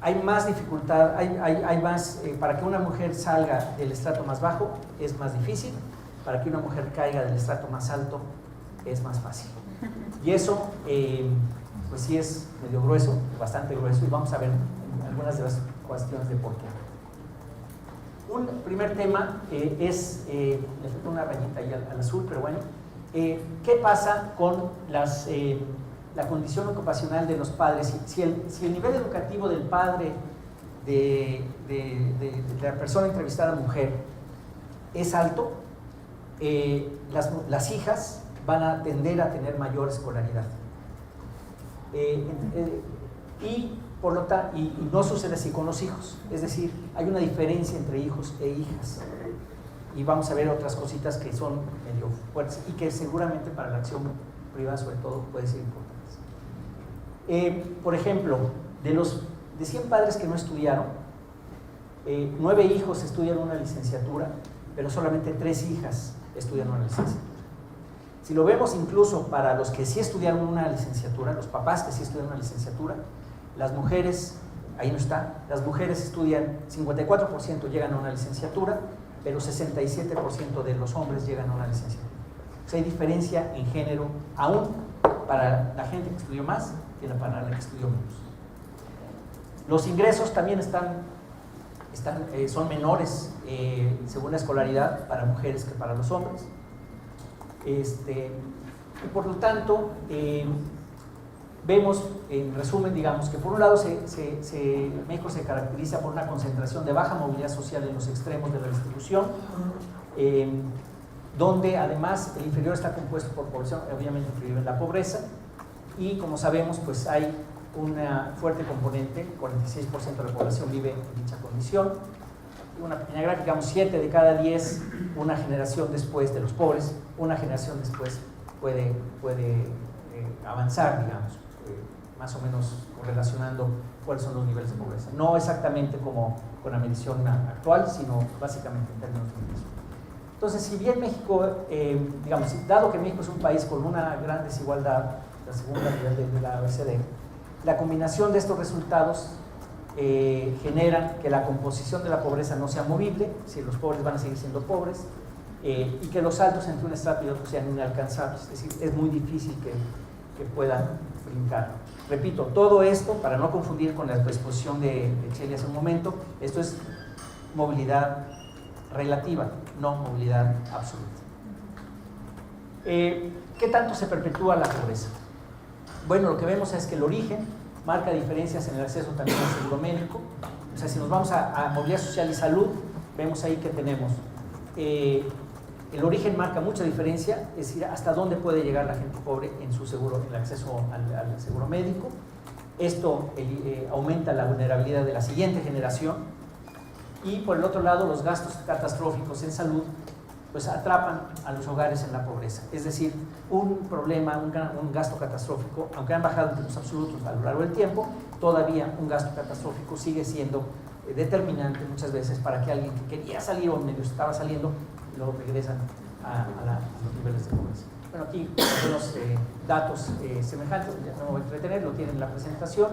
C: hay más dificultad, hay más, para que una mujer salga del estrato más bajo es más difícil, para que una mujer caiga del estrato más alto es más fácil. Y eso, pues sí es medio grueso, bastante grueso, y vamos a ver algunas de las cuestiones de por qué. Un primer tema es, le falta una rayita ahí al azul, pero bueno, ¿qué pasa con la condición ocupacional de los padres? Si el nivel educativo del padre de la persona entrevistada mujer es alto, las hijas van a tender a tener mayor escolaridad. Y por lo tanto, y no sucede así con los hijos, es decir, hay una diferencia entre hijos e hijas. Y vamos a ver otras cositas que son medio fuertes y que seguramente para la acción privada, sobre todo, pueden ser importantes. Por ejemplo, de 100 padres que no estudiaron, 9 hijos estudian una licenciatura, pero solamente 3 hijas estudian una licenciatura. Si lo vemos incluso para los que sí estudiaron una licenciatura, los papás que sí estudian una licenciatura, las mujeres, ahí no está, las mujeres estudian, 54% llegan a una licenciatura, pero 67% de los hombres llegan a una licenciatura. O sea, hay diferencia en género, aún para la gente que estudió más que para la que estudió menos. Los ingresos también son menores según la escolaridad para mujeres que para los hombres. Y por lo tanto, vemos, en resumen, digamos, que por un lado México se caracteriza por una concentración de baja movilidad social en los extremos de la distribución, donde además el inferior está compuesto por población obviamente que vive en la pobreza, y como sabemos, pues hay una fuerte componente, 46% de la población vive en dicha condición. Una pequeña gráfica, digamos, 7 de cada 10, una generación después de los pobres, una generación después puede avanzar, digamos, más o menos correlacionando cuáles son los niveles de pobreza. No exactamente como con la medición actual, sino básicamente en términos de medición. Entonces, si bien México, digamos, dado que México es un país con una gran desigualdad, la segunda nivel de la OECD, la combinación de estos resultados generan que la composición de la pobreza no sea movible, si los pobres van a seguir siendo pobres, y que los saltos entre un estrato y otro sean inalcanzables, es decir, es muy difícil que puedan brincar. Repito, todo esto, para no confundir con la exposición de Chely hace un momento, esto es movilidad relativa, no movilidad absoluta. ¿Qué tanto se perpetúa la pobreza? Bueno, lo que vemos es que el origen marca diferencias en el acceso también al seguro médico. O sea, si nos vamos a movilidad social y salud, vemos ahí que tenemos el origen marca mucha diferencia, es decir, hasta dónde puede llegar la gente pobre en su seguro, en el acceso al seguro médico. Esto aumenta la vulnerabilidad de la siguiente generación. Y por el otro lado, los gastos catastróficos en salud pues atrapan a los hogares en la pobreza. Es decir, un problema, un gasto catastrófico, aunque han bajado en términos absolutos a lo largo del tiempo, todavía un gasto catastrófico sigue siendo determinante muchas veces para que alguien que quería salir o medio estaba saliendo, lo regresan a los niveles de pobreza. Bueno, aquí algunos datos semejantes, ya no me voy a entretener, lo tienen en la presentación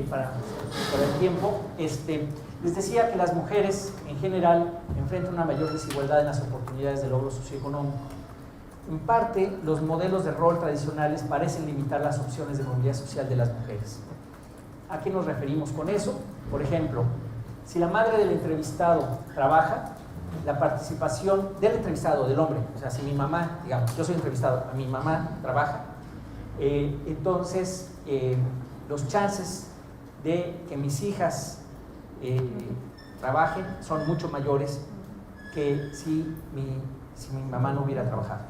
C: para el tiempo. Les decía que las mujeres en general enfrentan una mayor desigualdad en las oportunidades de logro socioeconómico. En parte, los modelos de rol tradicionales parecen limitar las opciones de movilidad social de las mujeres. ¿A qué nos referimos con eso? Por ejemplo, si la madre del entrevistado trabaja, la participación del entrevistado, del hombre, o sea, si mi mamá, digamos, yo soy entrevistado, mi mamá trabaja, entonces los chances de que mis hijas trabajen son mucho mayores que si mi mamá no hubiera trabajado.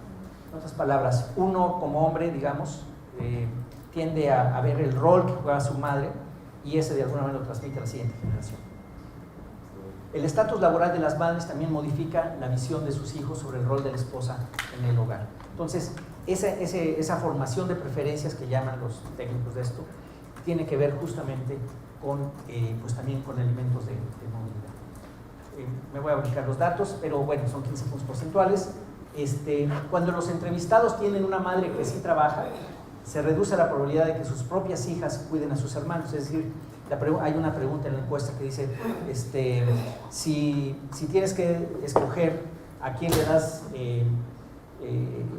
C: En otras palabras, uno como hombre, digamos, tiende a ver el rol que juega su madre y ese de alguna manera lo transmite a la siguiente generación. El estatus laboral de las madres también modifica la visión de sus hijos sobre el rol de la esposa en el hogar. Entonces, esa formación de preferencias que llaman los técnicos de esto tiene que ver justamente con, pues también con elementos de movilidad. Me voy a brincar los datos, pero bueno, son 15 puntos porcentuales. Cuando los entrevistados tienen una madre que sí trabaja, se reduce la probabilidad de que sus propias hijas cuiden a sus hermanos. Es decir, hay una pregunta en la encuesta que dice, si tienes que escoger a quién le das,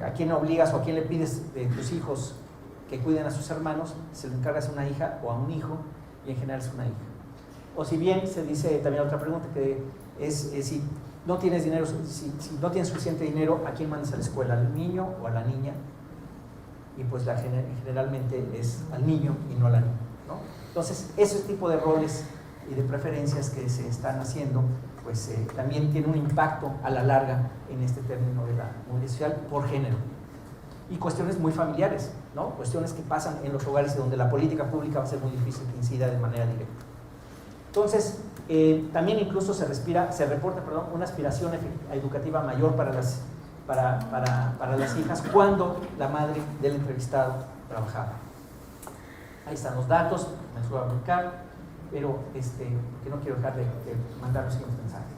C: a quién obligas o a quién le pides de tus hijos que cuiden a sus hermanos, se lo encargas a una hija o a un hijo, y en general es una hija. O si bien se dice también otra pregunta que es si no tienes dinero, si no tienes suficiente dinero, ¿a quién mandas a la escuela? ¿Al niño o a la niña? Y pues generalmente es al niño y no a la niña, ¿no? Entonces, ese tipo de roles y de preferencias que se están haciendo, pues también tiene un impacto a la larga en este término de la movilidad social por género. Y cuestiones muy familiares, ¿no? Cuestiones que pasan en los hogares donde la política pública va a ser muy difícil que incida de manera directa. Entonces, también incluso se reporta una aspiración educativa mayor para las hijas cuando la madre del entrevistado trabajaba. Ahí están los datos, me suelo brincar, pero que no quiero dejar de mandar los siguientes mensajes.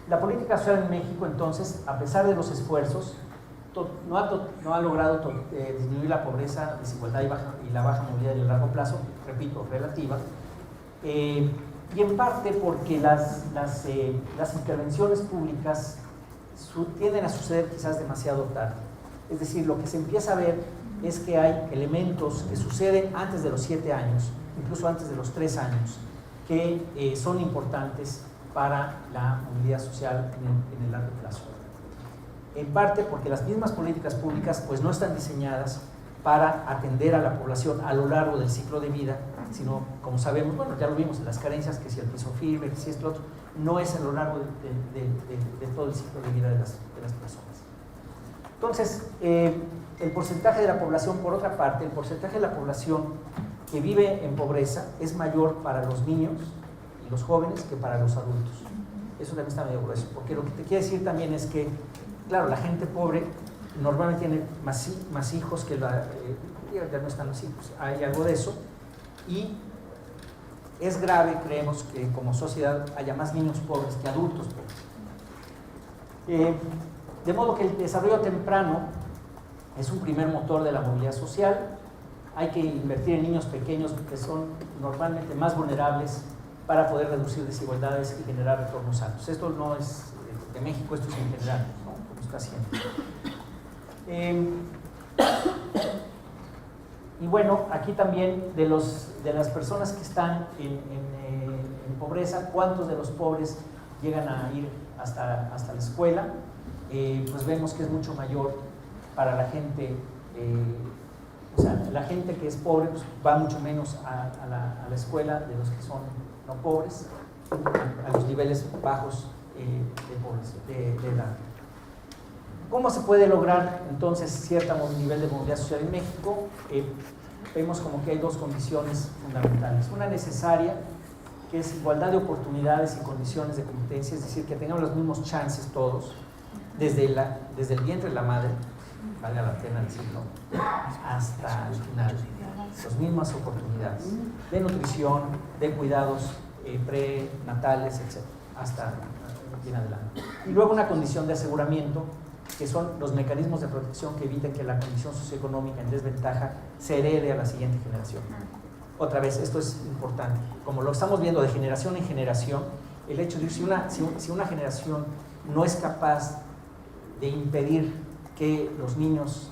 C: La política social en México, entonces, a pesar de los esfuerzos, no ha logrado disminuir la pobreza, desigualdad y la baja movilidad en el largo plazo, repito, relativa, y en parte porque las intervenciones públicas tienden a suceder quizás demasiado tarde. Es decir, lo que se empieza a ver es que hay elementos que suceden antes de los 7 años, incluso antes de los 3 años, que son importantes para la movilidad social en el largo plazo. En parte porque las mismas políticas públicas pues no están diseñadas para atender a la población a lo largo del ciclo de vida, sino, como sabemos, bueno, ya lo vimos en las carencias, que si el piso firme, que si esto otro, no es a lo largo de todo el ciclo de vida de las personas. Entonces, el porcentaje de la población, por otra parte, el porcentaje de la población que vive en pobreza es mayor para los niños y los jóvenes que para los adultos. Eso también está medio grueso, porque lo que te quiere decir también es que, claro, la gente pobre normalmente tiene más hijos que ya no están los hijos, hay algo de eso, y es grave, creemos, que como sociedad haya más niños pobres que adultos pobres. De modo que el desarrollo temprano es un primer motor de la movilidad social. Hay que invertir en niños pequeños que son normalmente más vulnerables para poder reducir desigualdades y generar retornos altos. Esto no es de México, esto es en general, ¿no? Como está haciendo. Y bueno, aquí también de las personas que están en pobreza, ¿cuántos de los pobres llegan a ir hasta la escuela? Pues vemos que es mucho mayor para la gente, o sea, la gente que es pobre pues, va mucho menos a la escuela de los que son no pobres, a los niveles bajos de edad. ¿Cómo se puede lograr entonces cierto nivel de movilidad social en México? Vemos como que hay dos condiciones fundamentales. Una necesaria, que es igualdad de oportunidades y condiciones de competencia, es decir, que tengamos los mismos chances todos, desde el vientre de la madre, valga la pena decirlo, hasta el final, las mismas oportunidades de nutrición, de cuidados prenatales, etc., hasta bien adelante. Y luego una condición de aseguramiento, que son los mecanismos de protección que eviten que la condición socioeconómica en desventaja se herede a la siguiente generación. Otra vez, esto es importante. Como lo estamos viendo de generación en generación, el hecho de si una generación no es capaz de impedir que los niños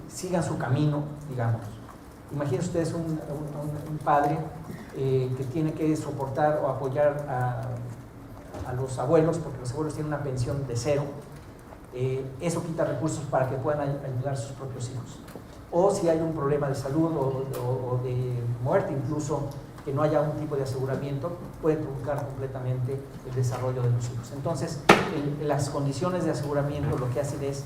C: sigan su camino, digamos. Imagínense ustedes un padre que tiene que soportar o apoyar a los abuelos, porque los abuelos tienen una pensión de cero. Eso quita recursos para que puedan ayudar a sus propios hijos. O si hay un problema de salud o de muerte incluso, que no haya un tipo de aseguramiento, puede truncar completamente el desarrollo de los hijos. Entonces, las condiciones de aseguramiento lo que hacen es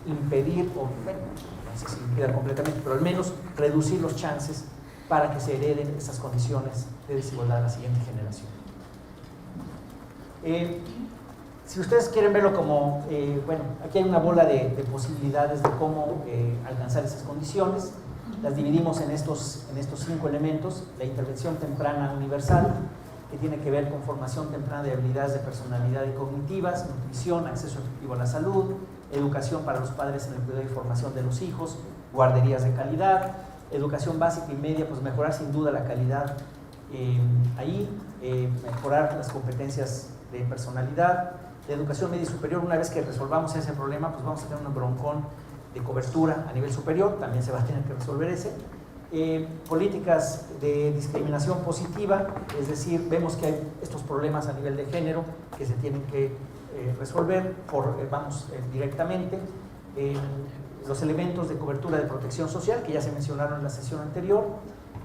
C: impedir, o bueno, no sé si impidan completamente, pero al menos reducir los chances para que se hereden esas condiciones de desigualdad a la siguiente generación. Si ustedes quieren verlo como, bueno, aquí hay una bola de posibilidades de cómo alcanzar esas condiciones. Las dividimos en estos 5 elementos: la intervención temprana universal, que tiene que ver con formación temprana de habilidades de personalidad y cognitivas, nutrición, acceso efectivo a la salud, educación para los padres en el cuidado y formación de los hijos, guarderías de calidad, educación básica y media, pues mejorar sin duda la calidad mejorar las competencias de personalidad. La educación media y superior, una vez que resolvamos ese problema, pues vamos a tener un broncón de cobertura a nivel superior, también se va a tener que resolver ese. Políticas de discriminación positiva, es decir, vemos que hay estos problemas a nivel de género que se tienen que resolver directamente. Los elementos de cobertura de protección social, que ya se mencionaron en la sesión anterior,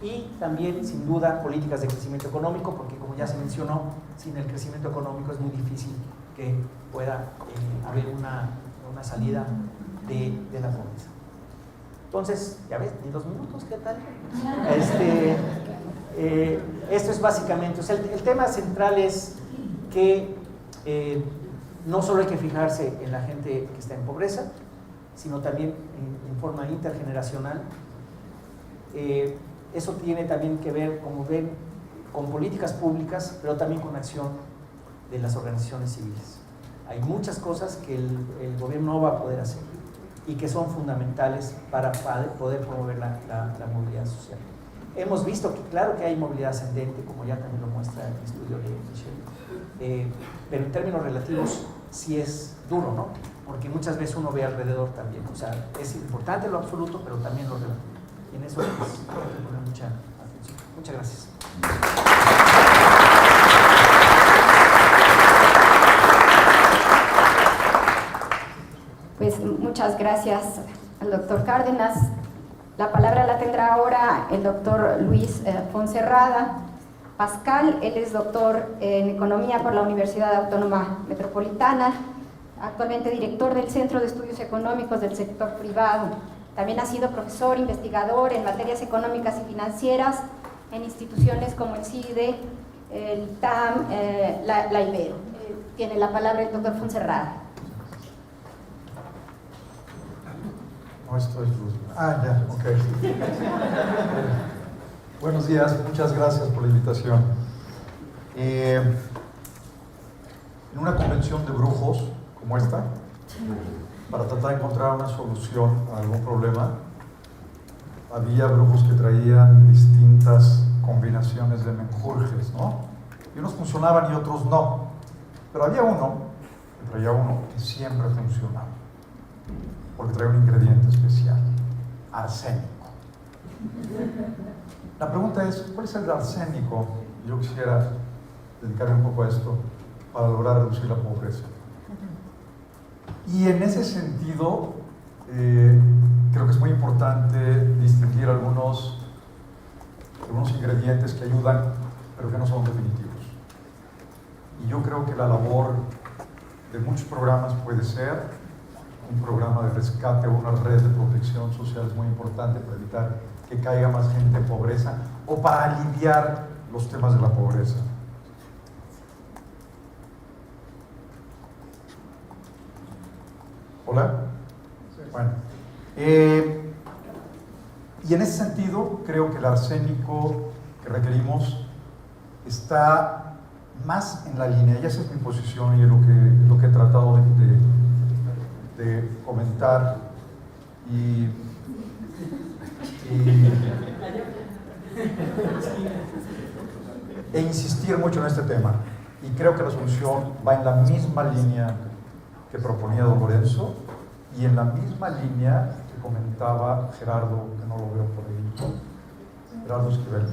C: y también, sin duda, políticas de crecimiento económico, porque como ya se mencionó, sin el crecimiento económico es muy difícil que pueda haber una salida de la pobreza. Entonces, ya ves, ni 2 minutos, ¿qué tal? Esto es básicamente, o sea, el tema central es que no solo hay que fijarse en la gente que está en pobreza, sino también en forma intergeneracional. Eso tiene también que ver, como ven, con políticas públicas, pero también con acción de las organizaciones civiles. Hay muchas cosas que el gobierno no va a poder hacer y que son fundamentales para poder promover la movilidad social. Hemos visto que claro que hay movilidad ascendente, como ya también lo muestra el estudio de Michelle, pero en términos relativos sí es duro, ¿no? Porque muchas veces uno ve alrededor también, o sea, es importante lo absoluto, pero también lo relativo. Y en eso pues, hay que poner mucha atención. Muchas gracias.
A: Pues muchas gracias al doctor Cárdenas. La palabra la tendrá ahora el doctor Luis Fonserrada Pascal. Él es doctor en Economía por la Universidad Autónoma Metropolitana, actualmente director del Centro de Estudios Económicos del Sector Privado. También ha sido profesor investigador en materias económicas y financieras en instituciones como el CIDE, el TAM, la Ibero. Tiene la palabra el doctor Fonserrada.
D: No estoy luz. Ya, ok. Buenos días, muchas gracias por la invitación. En una convención de brujos, como esta, para tratar de encontrar una solución a algún problema. Había brujos que traían distintas combinaciones de menjurjes, ¿no? Y unos funcionaban y otros no. Pero había uno que traía uno que siempre funcionaba, porque traía un ingrediente especial, arsénico. La pregunta es, ¿cuál es el arsénico? Yo quisiera dedicarme un poco a esto para lograr reducir la pobreza. Y en ese sentido, creo que es muy importante distinguir algunos ingredientes que ayudan, pero que no son definitivos. Y yo creo que la labor de muchos programas puede ser un programa de rescate o una red de protección social es muy importante para evitar que caiga más gente en pobreza o para aliviar los temas de la pobreza. ¿Hola? Bueno. Y en ese sentido, creo que el arsénico que requerimos está más en la línea, y esa es mi posición y es lo que he tratado de comentar e insistir mucho en este tema. Y creo que la solución va en la misma línea que proponía don Lorenzo y en la misma línea que comentaba Gerardo, que no lo veo por ahí. Gerardo Esquivel.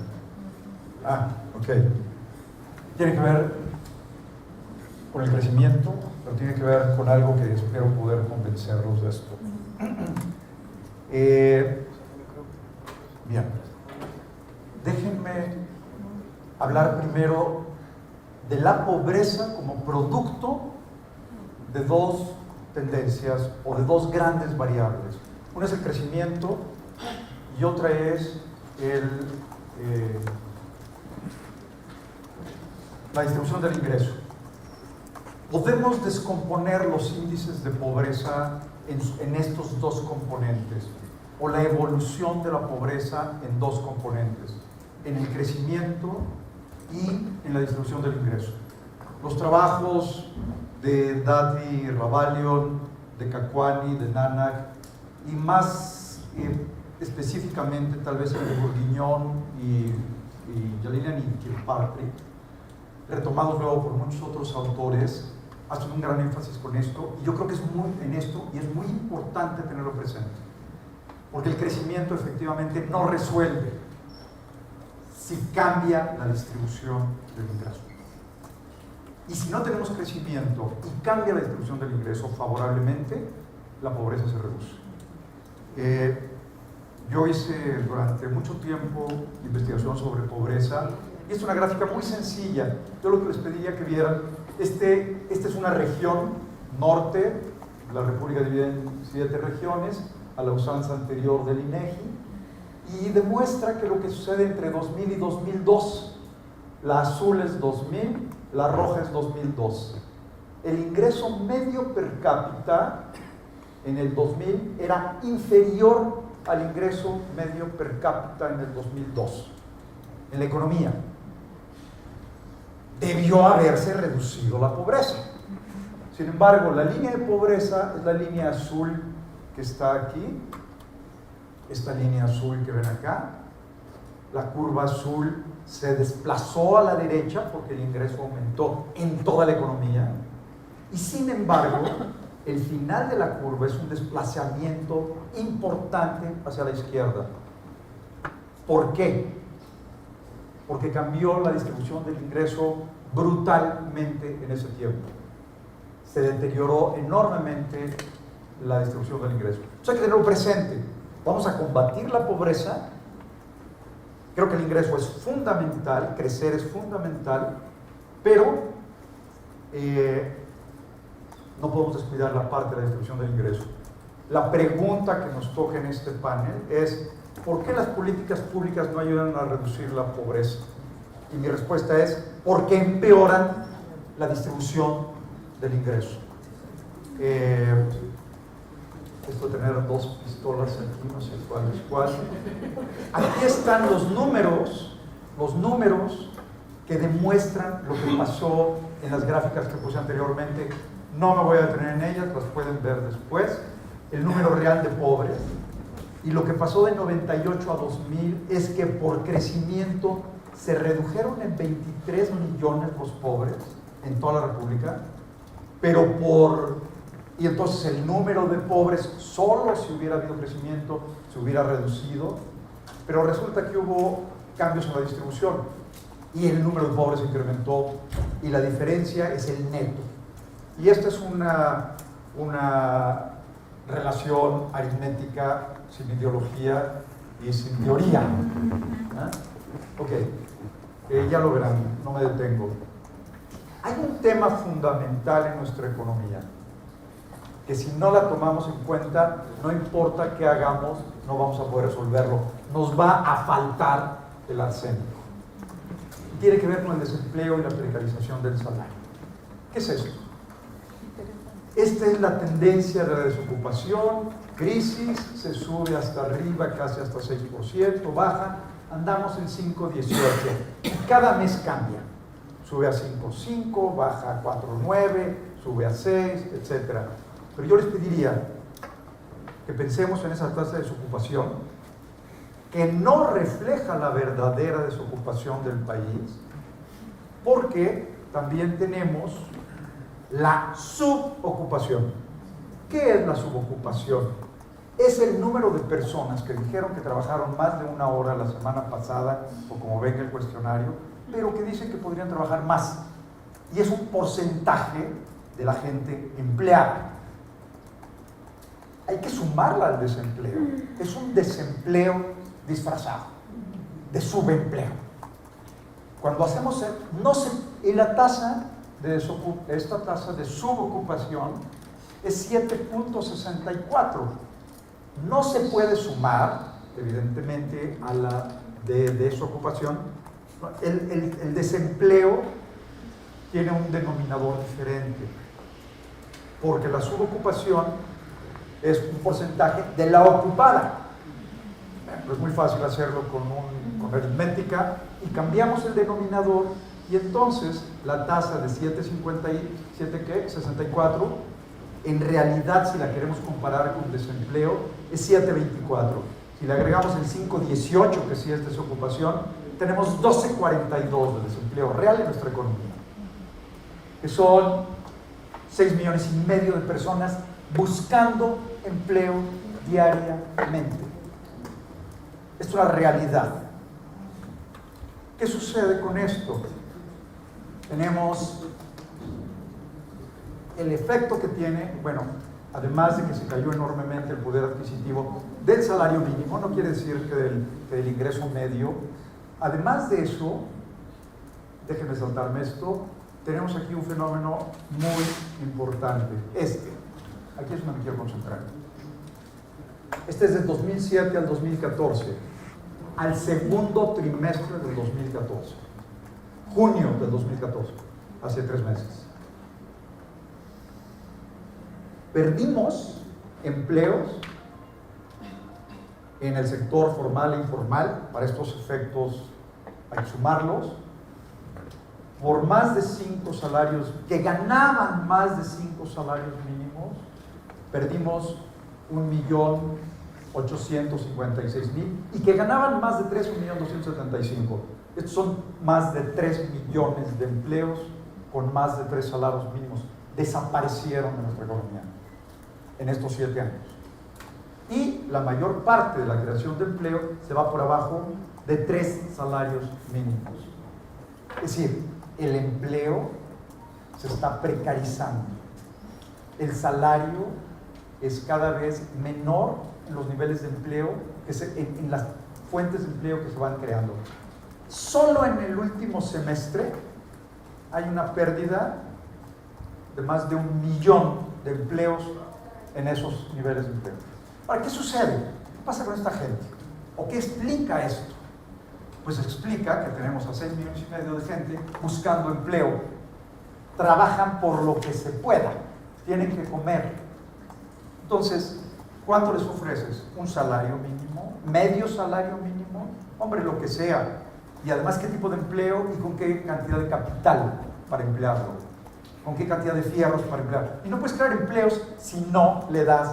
D: Ok. Tiene que ver con el crecimiento, pero tiene que ver con algo que espero poder convencerlos de esto. Bien. Déjenme hablar primero de la pobreza como producto de dos tendencias o de dos grandes variables. Una es el crecimiento y otra es la distribución del ingreso. Podemos descomponer los índices de pobreza en estos dos componentes, o la evolución de la pobreza en dos componentes, en el crecimiento y en la distribución del ingreso. Los trabajos de Dati Rabalion, de Kakwani, de Nanak, y más específicamente tal vez el de Bourguignon y Jalilian y Kirkpatrick, retomados luego por muchos otros autores, hacen un gran énfasis con esto, y yo creo que es muy importante tenerlo presente, porque el crecimiento efectivamente no resuelve si cambia la distribución del ingreso. Y si no tenemos crecimiento y cambia la distribución del ingreso favorablemente, la pobreza se reduce. Yo hice durante mucho tiempo investigación sobre pobreza, y es una gráfica muy sencilla. Yo lo que les pediría que vieran, esta es una región norte, la República divide en 7 regiones, a la usanza anterior del INEGI, y demuestra que lo que sucede entre 2000 y 2002, la azul es 2000, la roja es 2002. El ingreso medio per cápita en el 2000 era inferior al ingreso medio per cápita en el 2002, en la economía. Debió haberse reducido la pobreza. Sin embargo, la línea de pobreza es la línea azul que está aquí, esta línea azul que ven acá. La curva azul se desplazó a la derecha porque el ingreso aumentó en toda la economía, y sin embargo el final de la curva es un desplazamiento importante hacia la izquierda. ¿Por qué? Porque cambió la distribución del ingreso brutalmente en ese tiempo. Se deterioró enormemente la distribución del ingreso. Eso hay que tenerlo presente. Vamos a combatir la pobreza. Creo que el ingreso es fundamental, crecer es fundamental, pero no podemos descuidar la parte de la distribución del ingreso. La pregunta que nos toca en este panel es: ¿por qué las políticas públicas no ayudan a reducir la pobreza? Y mi respuesta es: porque empeoran la distribución del ingreso. Esto de tener dos pistolas aquí, no sé cuál es cuál. Aquí están los números que demuestran lo que pasó en las gráficas que puse anteriormente. No me voy a detener en ellas, las pueden ver después. El número real de pobres. Y lo que pasó de 98 a 2000 es que por crecimiento se redujeron en 23 millones los pobres en toda la República, y entonces el número de pobres, solo si hubiera habido crecimiento, se hubiera reducido, pero resulta que hubo cambios en la distribución y el número de pobres se incrementó y la diferencia es el neto. Y esta es una relación aritmética sin ideología y sin teoría. Ok, ya lo verán, no me detengo. Hay un tema fundamental en nuestra economía que si no la tomamos en cuenta, no importa qué hagamos, no vamos a poder resolverlo. Nos va a faltar el arsénico. Y tiene que ver con el desempleo y la precarización del salario. ¿Qué es esto? Esta es la tendencia de la desocupación, crisis, se sube hasta arriba, casi hasta 6%, baja, andamos en 5,18. Y cada mes cambia. Sube a 5,5, baja a 4,9, sube a 6, etc. Pero yo les pediría que pensemos en esa tasa de desocupación que no refleja la verdadera desocupación del país, porque también tenemos la subocupación. ¿Qué es la subocupación? Es el número de personas que dijeron que trabajaron más de 1 hora la semana pasada, o como venga el cuestionario, pero que dicen que podrían trabajar más. Y es un porcentaje de la gente empleada. Hay que sumarla al desempleo. Es un desempleo disfrazado, de subempleo. Cuando hacemos esta tasa de subocupación es 7.64. No se puede sumar, evidentemente, a la de desocupación. El desempleo tiene un denominador diferente, porque la subocupación es un porcentaje de la ocupada. Pero es muy fácil hacerlo con aritmética y cambiamos el denominador y entonces la tasa de 7,64 en realidad, si la queremos comparar con desempleo, es 7,24. Si le agregamos el 5,18, que sí es desocupación, tenemos 12,42 de desempleo real en nuestra economía, que son 6,5 millones de personas buscando empleo diariamente. Es una realidad. ¿Qué sucede con esto? Tenemos el efecto que tiene, bueno, además de que se cayó enormemente el poder adquisitivo del salario mínimo, no quiere decir que del ingreso medio. Además de eso, déjenme saltarme esto, tenemos aquí un fenómeno muy importante. Aquí es donde me quiero concentrar. Este es del 2007 al 2014, al segundo trimestre del 2014, junio del 2014, hace 3 meses. Perdimos empleos en el sector formal e informal, para estos efectos hay que sumarlos, por más de 5 salarios, que ganaban más de 5 salarios mínimos, perdimos 1,856,000 y que ganaban más de 3, 1,275,000. Estos son más de 3 millones de empleos con más de 3 salarios mínimos. Desaparecieron de nuestra economía en estos 7 años. Y la mayor parte de la creación de empleo se va por abajo de 3 salarios mínimos. Es decir, el empleo se está precarizando. El salario es cada vez menor en los niveles de empleo, en las fuentes de empleo que se van creando. Solo en el último semestre hay una pérdida de más de 1 millón de empleos en esos niveles de empleo. Ahora, ¿qué sucede? ¿Qué pasa con esta gente? ¿O qué explica esto? Pues explica que tenemos a 6,5 millones de gente buscando empleo. Trabajan por lo que se pueda, tienen que comer. Entonces, ¿cuánto les ofreces? ¿Un salario mínimo? ¿Medio salario mínimo? Hombre, lo que sea. Y además, ¿qué tipo de empleo y con qué cantidad de capital para emplearlo? con qué cantidad de fierros para emplear. Y no puedes crear empleos si no le das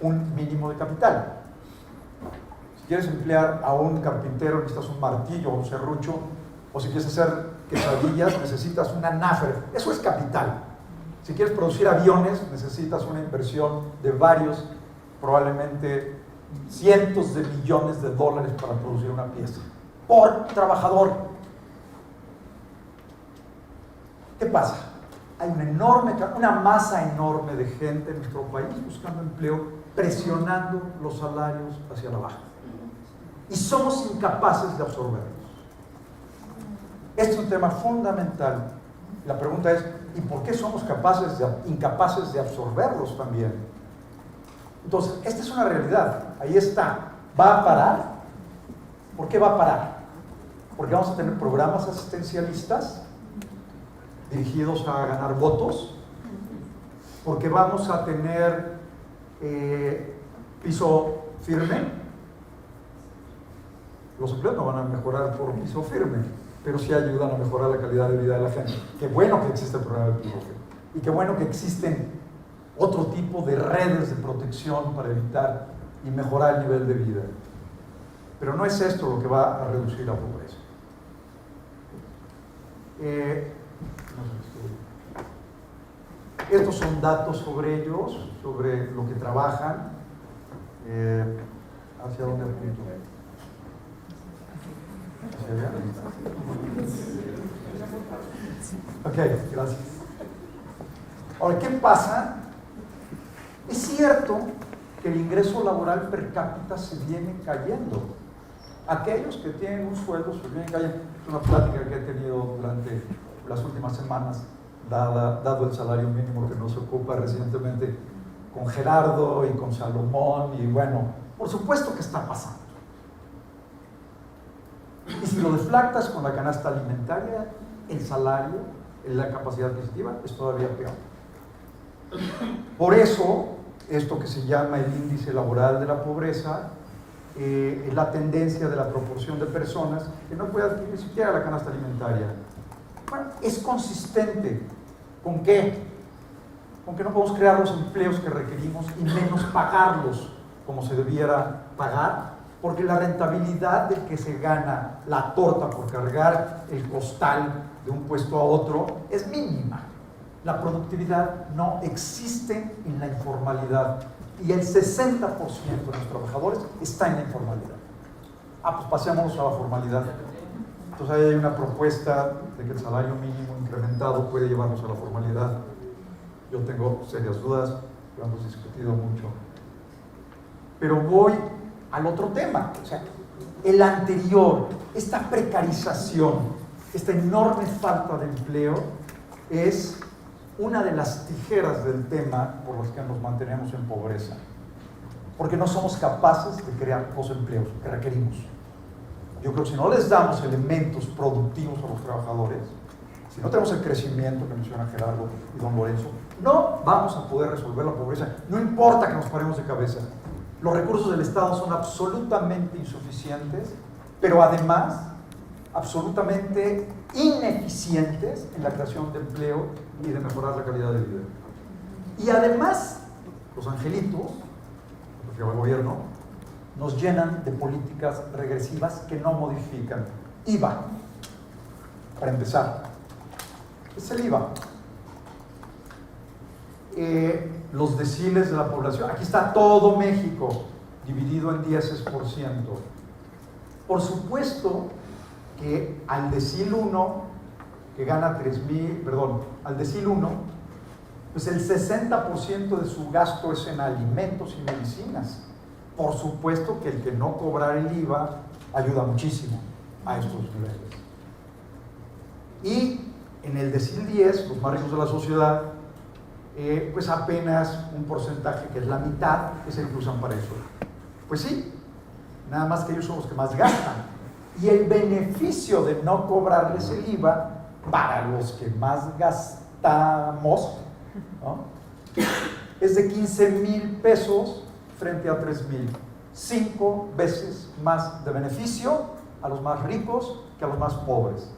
D: un mínimo de capital. Si quieres emplear a un carpintero necesitas un martillo o un serrucho, o si quieres hacer quesadillas necesitas una náfere. Eso es capital. Si quieres producir aviones necesitas una inversión de varios, probablemente cientos de millones de dólares para producir una pieza por trabajador. ¿Qué pasa? Hay una masa enorme de gente en nuestro país buscando empleo, presionando los salarios hacia la baja. Y somos incapaces de absorberlos. Este es un tema fundamental. La pregunta es, ¿y por qué somos incapaces de absorberlos también? Entonces, esta es una realidad. Ahí está. ¿Va a parar? ¿Por qué va a parar? Porque vamos a tener programas asistencialistas dirigidos a ganar votos, porque vamos a tener piso firme. Los empleos no van a mejorar por piso firme, pero sí ayudan a mejorar la calidad de vida de la gente. Qué bueno que existe el programa de piso firme, y qué bueno que existen otro tipo de redes de protección para evitar y mejorar el nivel de vida. Pero no es esto lo que va a reducir la pobreza. Estos son datos sobre ellos, sobre lo que trabajan. ¿Hacia dónde apunto? ¿Hacia allá? Ok, gracias. Ahora, ¿qué pasa? Es cierto que el ingreso laboral per cápita se viene cayendo. Aquellos que tienen un sueldo se vienen cayendo. Es una plática que he tenido durante las últimas semanas, dado el salario mínimo que nos ocupa recientemente con Gerardo y con Salomón, y bueno, por supuesto que está pasando. Y si lo deflactas con la canasta alimentaria, el salario, la capacidad adquisitiva, es todavía peor. Por eso, esto que se llama el índice laboral de la pobreza, es la tendencia de la proporción de personas que no puede adquirir ni siquiera la canasta alimentaria. Bueno, es consistente ¿con qué? Con que no podemos crear los empleos que requerimos y menos pagarlos como se debiera pagar, porque la rentabilidad del que se gana la torta por cargar el costal de un puesto a otro es mínima. La productividad no existe en la informalidad y el 60% de los trabajadores está en la informalidad. Pues pasémonos a la formalidad. Entonces ahí hay una propuesta de que el salario mínimo incrementado puede llevarnos a la formalidad. Yo tengo serias dudas, lo hemos discutido mucho. Pero voy al otro tema, o sea, el anterior, esta precarización, esta enorme falta de empleo es una de las tijeras del tema por las que nos mantenemos en pobreza, porque no somos capaces de crear los empleos que requerimos. Yo creo que si no les damos elementos productivos a los trabajadores, si no tenemos el crecimiento que menciona Gerardo y don Lorenzo, no vamos a poder resolver la pobreza. No importa que nos paremos de cabeza. Los recursos del Estado son absolutamente insuficientes, pero además absolutamente ineficientes en la creación de empleo y de mejorar la calidad de vida. Y además, los angelitos, porque va el gobierno, nos llenan de políticas regresivas que no modifican. IVA, para empezar, es el IVA. Los deciles de la población, aquí está todo México dividido en 10%. Por supuesto que al decil 1, que gana al decil 1, pues el 60% de su gasto es en alimentos y medicinas. Por supuesto que el que no cobrar el IVA ayuda muchísimo a estos niveles. Y en el decil 10, los más ricos de la sociedad, pues apenas un porcentaje, que es la mitad, es el que usan para eso. Pues sí, nada más que ellos son los que más gastan. Y el beneficio de no cobrarles el IVA para los que más gastamos, ¿no?, es de 15,000 pesos frente a 3,000. 5 veces más de beneficio a los más ricos que a los más pobres.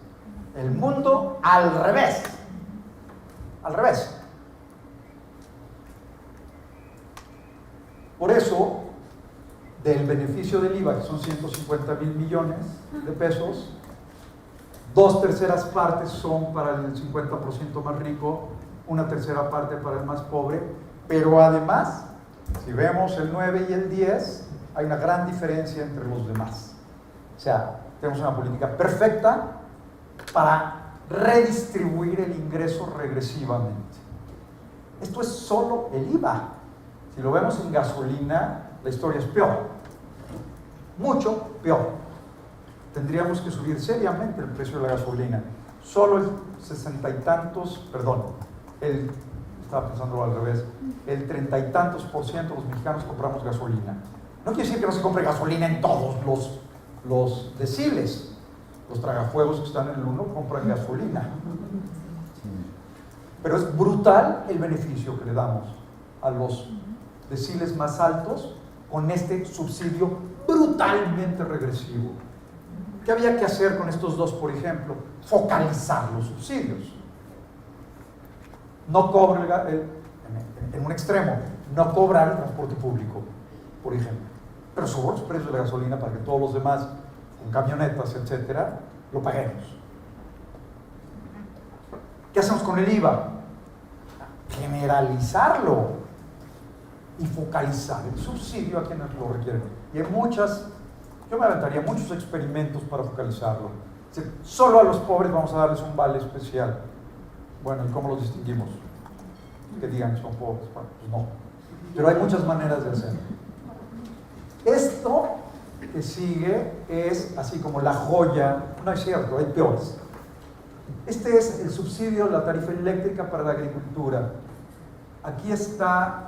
D: El mundo al revés. al revés. Por eso, del beneficio del IVA, que son 150,000 millones de pesos, 2/3 partes son para el 50% más rico, 1/3 parte para el más pobre, pero además, si vemos el 9 y el 10, hay una gran diferencia entre los demás. O sea, tenemos una política perfecta para redistribuir el ingreso regresivamente. Esto es solo el IVA. Si lo vemos en gasolina, la historia es peor. Mucho peor. Tendríamos que subir seriamente el precio de la gasolina. Solo el 60 y tantos, estaba pensando al revés, el 30 y tantos % de los mexicanos compramos gasolina. No quiere decir que no se compre gasolina en todos los deciles. Los tragafuegos que están en el 1 compran gasolina. Pero es brutal el beneficio que le damos a los deciles más altos con este subsidio brutalmente regresivo. ¿Qué había que hacer con estos dos, por ejemplo? Focalizar los subsidios. No cobrar, en un extremo, no cobrar el transporte público, por ejemplo, pero subir los precios de la gasolina para que todos los demás, con camionetas, etcétera, lo paguemos. ¿Qué hacemos con el IVA? Generalizarlo y focalizar el subsidio a quienes lo requieren. Y hay yo me aventaría muchos experimentos para focalizarlo. Es decir, solo a los pobres vamos a darles un vale especial. Bueno, ¿y cómo los distinguimos? Que digan que son pobres. Bueno, pues no. Pero hay muchas maneras de hacerlo. Esto que sigue es así como la joya. No es cierto, hay peores. Este es el subsidio de la tarifa eléctrica para la agricultura. Aquí está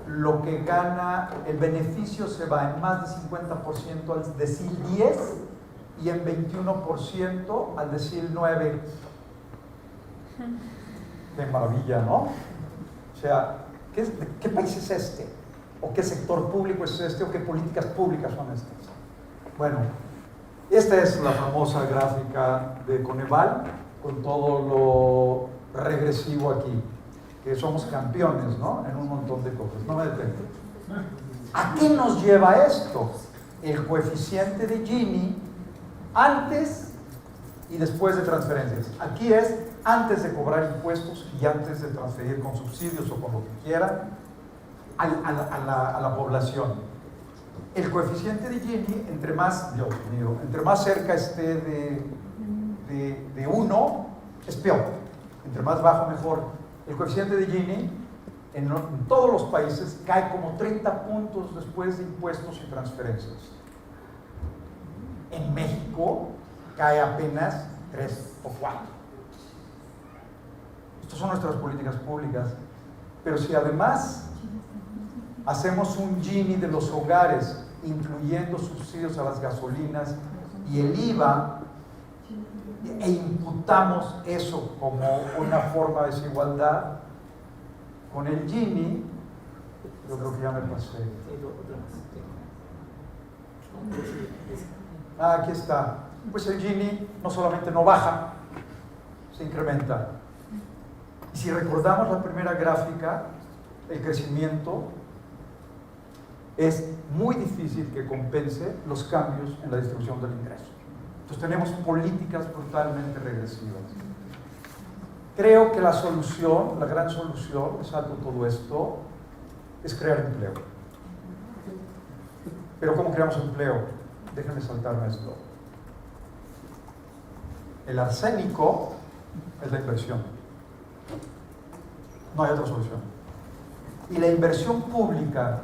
D: lo que gana, el beneficio se va en más de 50% al decil 10 y en 21% al decil 9. Qué maravilla, ¿no? O sea, ¿qué país es este? ¿O qué sector público es este? ¿O qué políticas públicas son estas? Bueno, esta es la famosa gráfica de Coneval con todo lo regresivo aquí, que somos campeones, ¿no? En un montón de cosas. No me detengo. ¿A qué nos lleva esto? El coeficiente de Gini antes y después de transferencias. Aquí es antes de cobrar impuestos y antes de transferir con subsidios o con lo que quiera a la población. El coeficiente de Gini, entre más cerca esté de 1, es peor. Entre más bajo, mejor. El coeficiente de Gini en todos los países cae como 30 puntos después de impuestos y transferencias. En México cae apenas 3 o 4. Estas son nuestras políticas públicas. Pero si además hacemos un Gini de los hogares, incluyendo subsidios a las gasolinas y el IVA, e imputamos eso como una forma de desigualdad, con el Gini, yo creo que ya me pasé. Aquí está. Pues el Gini no solamente no baja, se incrementa. Y si recordamos la primera gráfica, el crecimiento es muy difícil que compense los cambios en la distribución del ingreso. Entonces tenemos políticas brutalmente regresivas. Creo que la gran solución, resalto todo esto, es crear empleo. Pero ¿cómo creamos empleo? Déjenme saltarme esto. El arsénico es la inversión. No hay otra solución. Y la inversión pública,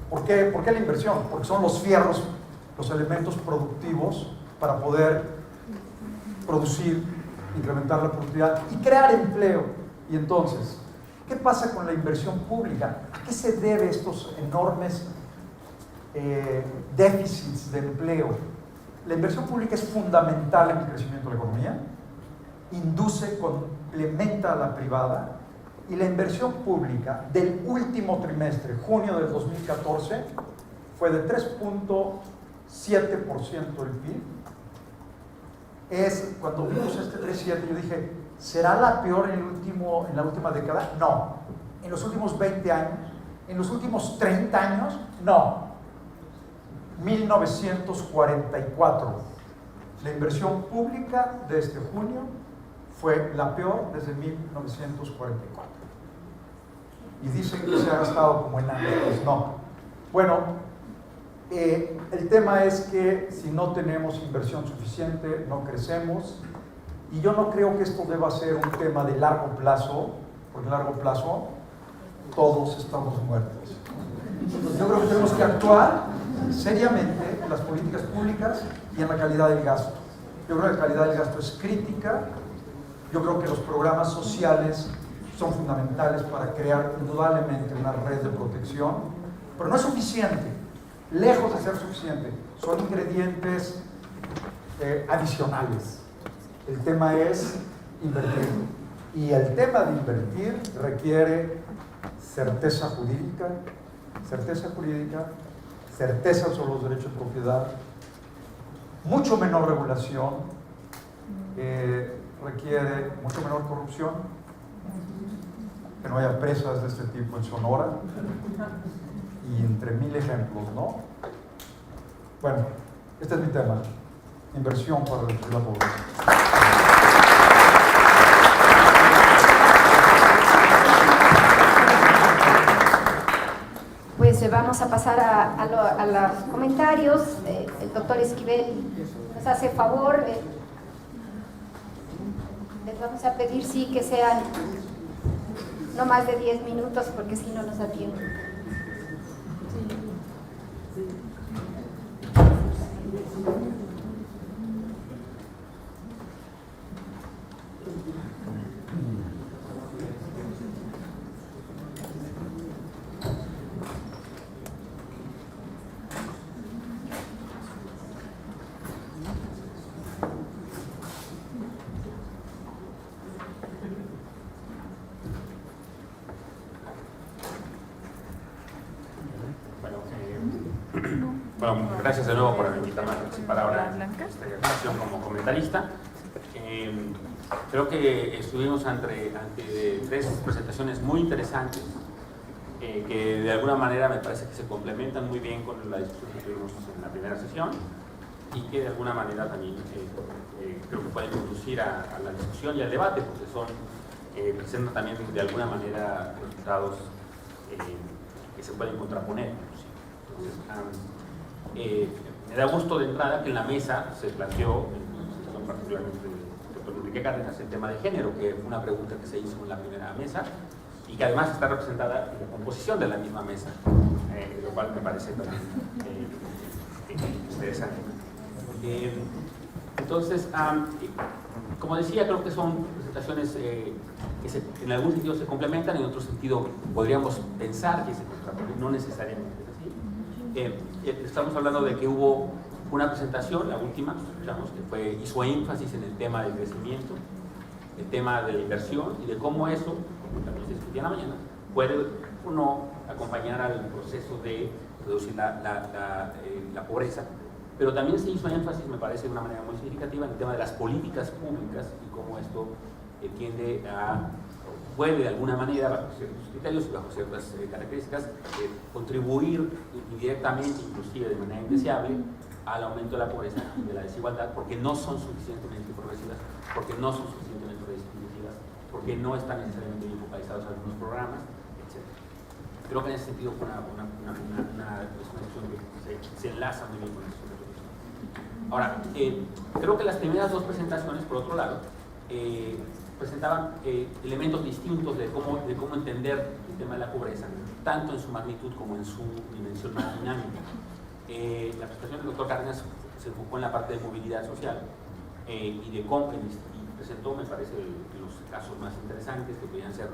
D: ¿por qué la inversión? Porque son los fierros, los elementos productivos para poder producir, incrementar la productividad y crear empleo. Y entonces, ¿qué pasa con la inversión pública? ¿A qué se debe estos enormes déficits de empleo? La inversión pública es fundamental en el crecimiento de la economía, induce, complementa a la privada, y la inversión pública del último trimestre, junio del 2014, fue de 3.7% del PIB. Cuando vimos este 3.7, yo dije, ¿Será la peor en la última década? No. ¿En los últimos 20 años? ¿En los últimos 30 años? No. 1944. La inversión pública de este junio fue la peor desde 1944. Y dicen que se ha gastado como en años. Pues no. Bueno, el tema es que si no tenemos inversión suficiente, no crecemos. Y yo no creo que esto deba ser un tema de largo plazo, porque a largo plazo todos estamos muertos. Entonces, yo creo que tenemos que actuar seriamente en las políticas públicas y en la calidad del gasto. Yo creo que la calidad del gasto es crítica. Yo creo que los programas sociales son fundamentales para crear indudablemente una red de protección, pero no es suficiente, lejos de ser suficiente, son ingredientes adicionales. El tema es invertir, y el tema de invertir requiere certeza jurídica, certeza sobre los derechos de propiedad, mucho menor regulación, requiere mucho menor corrupción, que no haya presas de este tipo en Sonora, y entre mil ejemplos, ¿no? Bueno, este es mi tema, inversión para reducir la pobreza.
A: Pues vamos a pasar a los comentarios. El doctor Esquivel nos hace favor. Les vamos a pedir, sí, que sean no más de 10 minutos, porque si no nos da tiempo.
E: Bueno, gracias de nuevo por invitarme a participar ahora en esta ocasión como comentarista. Creo que estuvimos ante tres presentaciones muy interesantes que de alguna manera me parece que se complementan muy bien con la discusión que tuvimos en la primera sesión y que de alguna manera también creo que pueden conducir a la discusión y al debate, porque presentan también de alguna manera resultados que se pueden contraponer. Entonces, me da gusto de entrada que en la mesa se planteó, particularmente del doctor Enrique Cárdenas, el tema de género, que fue una pregunta que se hizo en la primera mesa y que además está representada en la composición de la misma mesa, lo cual me parece también interesante. Entonces, como decía, creo que son presentaciones que en algún sentido se complementan, en otro sentido podríamos pensar que se contraponen, no necesariamente. Estamos hablando de que hubo una presentación, la última, escuchamos, que hizo énfasis en el tema del crecimiento, el tema de la inversión y de cómo eso, como también se discutía en la mañana, puede o no acompañar al proceso de reducir la pobreza. Pero también se hizo énfasis, me parece de una manera muy significativa, en el tema de las políticas públicas y cómo esto puede de alguna manera, bajo ciertos criterios y bajo ciertas características, contribuir indirectamente, inclusive de manera indeseable, al aumento de la pobreza y de la desigualdad, porque no son suficientemente progresivas, porque no son suficientemente redistributivas, porque no están necesariamente bien focalizados algunos programas, etc. Creo que en ese sentido fue una discusión que se enlaza muy bien con eso. Ahora, creo que las primeras dos presentaciones, por otro lado, presentaban elementos distintos de cómo entender el tema de la pobreza, tanto en su magnitud como en su dimensión más dinámica. La presentación del doctor Cárdenas se enfocó en la parte de movilidad social y presentó, me parece, los casos más interesantes que podían ser,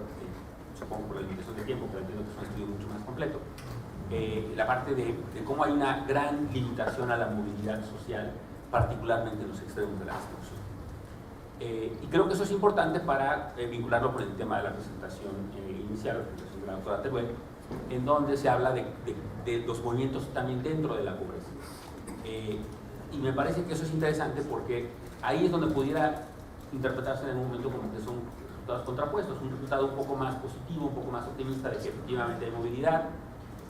E: supongo por la limitación de tiempo, pero entiendo que es un estudio mucho más completo. La parte de cómo hay una gran limitación a la movilidad social, particularmente en los extremos de la distribución. Y creo que eso es importante para vincularlo con el tema de la presentación inicial, la presentación de la doctora Teruel, en donde se habla de los movimientos también dentro de la pobreza. Y me parece que eso es interesante porque ahí es donde pudiera interpretarse en el momento como que son resultados contrapuestos, un resultado un poco más positivo, un poco más optimista de que efectivamente hay movilidad,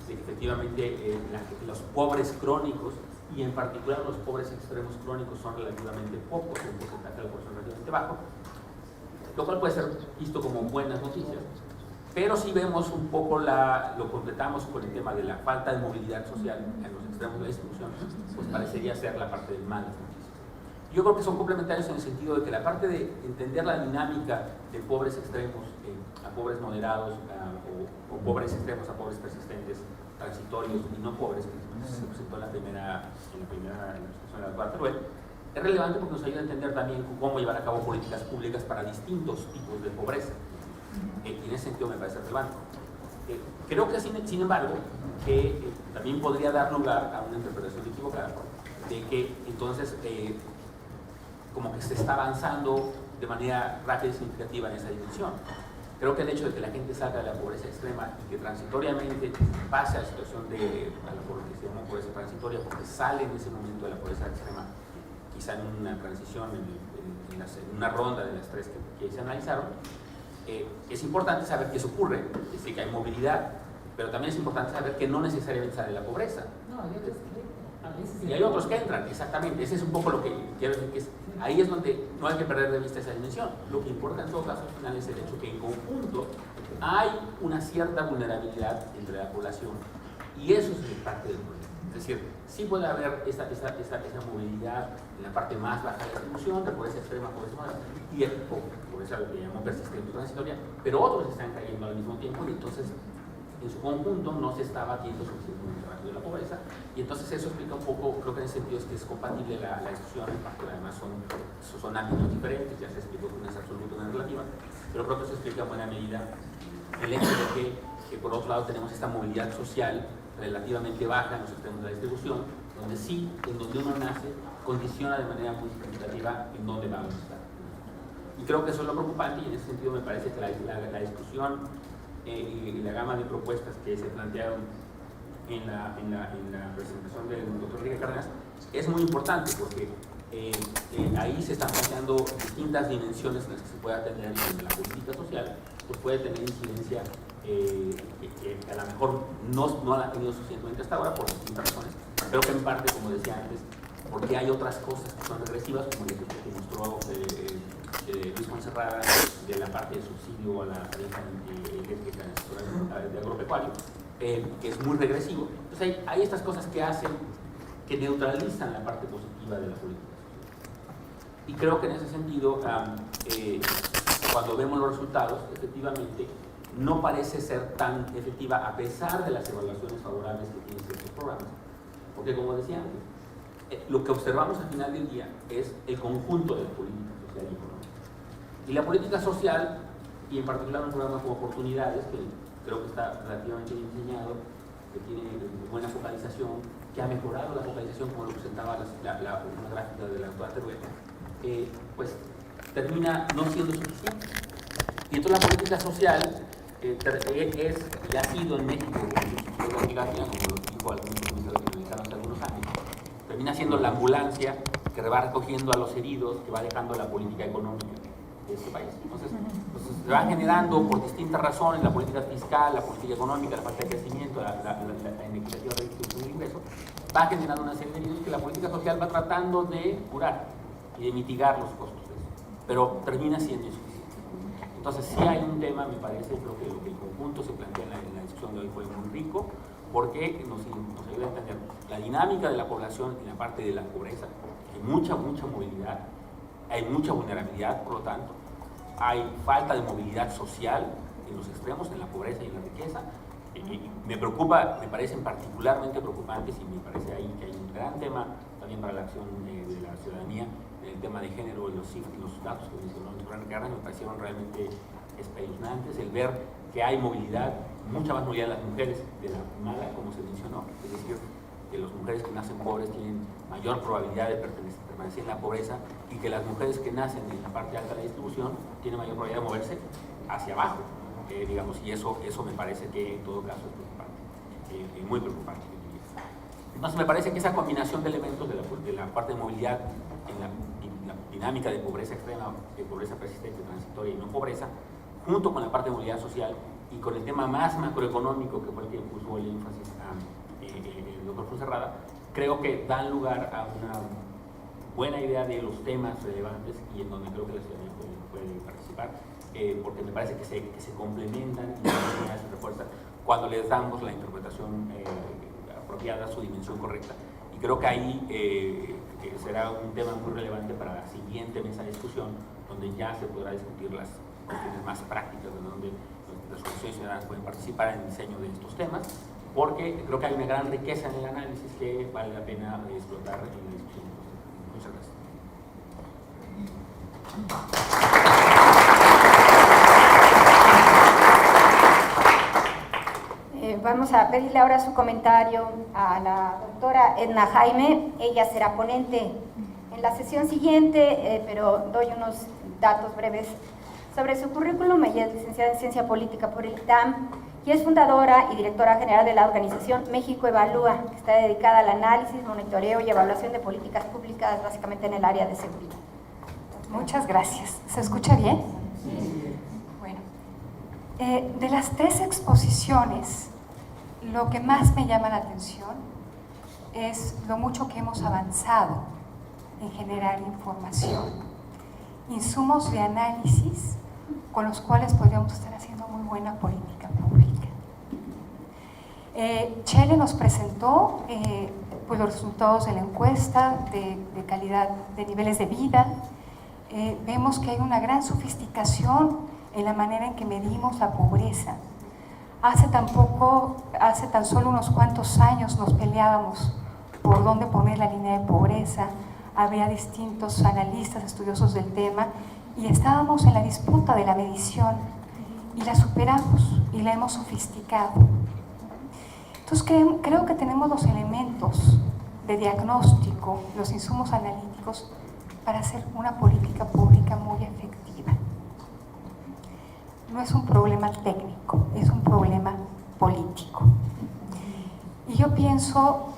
E: de que efectivamente los pobres crónicos, y en particular los pobres extremos crónicos, son relativamente pocos, un porcentaje de la población relativamente bajo, lo cual puede ser visto como buenas noticias. Pero si vemos un poco, lo completamos con el tema de la falta de movilidad social en los extremos de la distribución, pues parecería ser la parte de malas noticias. Yo creo que son complementarios en el sentido de que la parte de entender la dinámica de pobres extremos a pobres moderados, o pobres extremos a pobres persistentes, transitorios y no pobres, que se presentó en la primera discusión de la cuarta web, es relevante porque nos ayuda a entender también cómo llevar a cabo políticas públicas para distintos tipos de pobreza. Y en ese sentido me parece relevante. Creo que sin embargo que también podría dar lugar a una interpretación equivocada de que entonces como que se está avanzando de manera rápida y significativa en esa dimensión. Creo que el hecho de que la gente salga de la pobreza extrema y que transitoriamente pase a la situación de lo que se llama pobreza transitoria, porque sale en ese momento de la pobreza extrema, quizá en una transición, en una ronda de las tres que se analizaron, es importante saber que eso ocurre, es decir, que hay movilidad, pero también es importante saber que no necesariamente sale de la pobreza.
B: No,
E: Y hay otros que entran, exactamente. Ese es un poco lo que quiero decir, que ahí es donde no hay que perder de vista esa dimensión. Lo que importa en todo caso al final es el hecho que en conjunto hay una cierta vulnerabilidad entre la población, y eso es parte del problema. Es decir, sí puede haber esa movilidad en la parte más baja de la distribución, de pobreza extrema, pobreza moderada, y pobreza lo que llamamos persistente o transitoria, pero otros están cayendo al mismo tiempo, y entonces en su conjunto no se está batiendo suficientemente rápido la pobreza, y entonces eso explica un poco, creo que en ese sentido es que es compatible la discusión, en parte además son ámbitos diferentes, ya se explicó que una es absoluta y una es relativa, pero creo que se explica en buena medida el hecho de que por otro lado tenemos esta movilidad social relativamente baja en los extremos de la distribución, donde sí, en donde uno nace, condiciona de manera muy significativa en dónde vamos a estar. Y creo que eso es lo preocupante, y en ese sentido me parece que la discusión y la gama de propuestas que se plantearon en la presentación del doctor Enrique Cárdenas es muy importante, porque ahí se están planteando distintas dimensiones en las que se puede atender, y donde la política social pues puede tener incidencia que a lo mejor no la ha tenido suficientemente hasta ahora por distintas razones, pero que en parte, como decía antes, porque hay otras cosas que son regresivas, como el ejemplo que mostró Luis Monserrada de la parte de subsidio a la tarifa eléctrica de agropecuario, que es muy regresivo. Entonces hay estas cosas que hacen, que neutralizan la parte positiva de la política. Y creo que en ese sentido, cuando vemos los resultados, efectivamente, no parece ser tan efectiva a pesar de las evaluaciones favorables que tienen ciertos programas. Porque, como decía antes, lo que observamos al final del día es el conjunto de la política social y económica. Y la política social, y en particular un programa como Oportunidades, que creo que está relativamente bien diseñado, que tiene buena focalización, que ha mejorado la focalización, como lo presentaba una gráfica de la doctora Teruel, pues termina no siendo suficiente. Y entonces la política social y ha sido en México, como lo dijo algunos comisarios latinoamericanos hace algunos años, termina siendo la ambulancia que va recogiendo a los heridos, que va dejando la política económica de este país. Entonces se va generando por distintas razones, la política fiscal, la política económica, la falta de crecimiento, la inequitativa de redistribución de ingresos, va generando una serie de heridos que la política social va tratando de curar y de mitigar los costos de eso, pero termina siendo insuficiente. Entonces sí hay un tema, me parece, creo que lo que en conjunto se plantea en la discusión de hoy fue muy rico, porque nos ayuda a entender la dinámica de la población en la parte de la pobreza. Hay mucha movilidad, hay mucha vulnerabilidad, por lo tanto, hay falta de movilidad social en los extremos, en la pobreza y en la riqueza. Me preocupa, me parecen particularmente preocupantes, y me parece ahí que hay un gran tema también para la acción de la ciudadanía, el tema de género y los datos que mencionó el doctor Cárdenas me parecieron realmente espeluznantes, el ver que hay movilidad, mucha más movilidad de las mujeres de la mala, como se mencionó, es decir, que las mujeres que nacen pobres tienen mayor probabilidad de permanecer en la pobreza, y que las mujeres que nacen en la parte alta de la distribución tienen mayor probabilidad de moverse hacia abajo, digamos, y eso me parece que en todo caso es preocupante, muy preocupante. Entonces me parece que esa combinación de elementos de la parte de movilidad y dinámica de pobreza extrema, de pobreza persistente, transitoria y no pobreza, junto con la parte de movilidad social y con el tema más macroeconómico, que fue el que puso el énfasis el doctor Fuencerrada, creo que dan lugar a una buena idea de los temas relevantes y en donde creo que la ciudadanía puede participar, porque me parece que se complementan y se refuerzan cuando les damos la interpretación apropiada, su dimensión correcta. Y creo que ahí será un tema muy relevante para la siguiente mesa de discusión, donde ya se podrá discutir las cuestiones más prácticas, de donde las organizaciones ciudadanas pueden participar en el diseño de estos temas, porque creo que hay una gran riqueza en el análisis que vale la pena explotar en la discusión. Muchas gracias.
A: Vamos a pedirle ahora su comentario a la doctora Edna Jaime. Ella será ponente en la sesión siguiente, pero doy unos datos breves sobre su currículum. Ella es licenciada en Ciencia Política por el ITAM y es fundadora y directora general de la organización México Evalúa, que está dedicada al análisis, monitoreo y evaluación de políticas públicas, básicamente en el área de seguridad.
F: Muchas gracias. ¿Se escucha bien? Sí. Bueno, de las 3 exposiciones, lo que más me llama la atención es lo mucho que hemos avanzado en generar información, insumos de análisis con los cuales podríamos estar haciendo muy buena política pública. Chele nos presentó pues los resultados de la encuesta de calidad de niveles de vida. Vemos que hay una gran sofisticación en la manera en que medimos la pobreza. Hace tan solo unos cuantos años nos peleábamos por dónde poner la línea de pobreza. Había distintos analistas, estudiosos del tema, y estábamos en la disputa de la medición, y la superamos y la hemos sofisticado. Entonces creo que tenemos los elementos de diagnóstico, los insumos analíticos para hacer una política pública muy efectiva. No es un problema técnico, es un problema político. Y yo pienso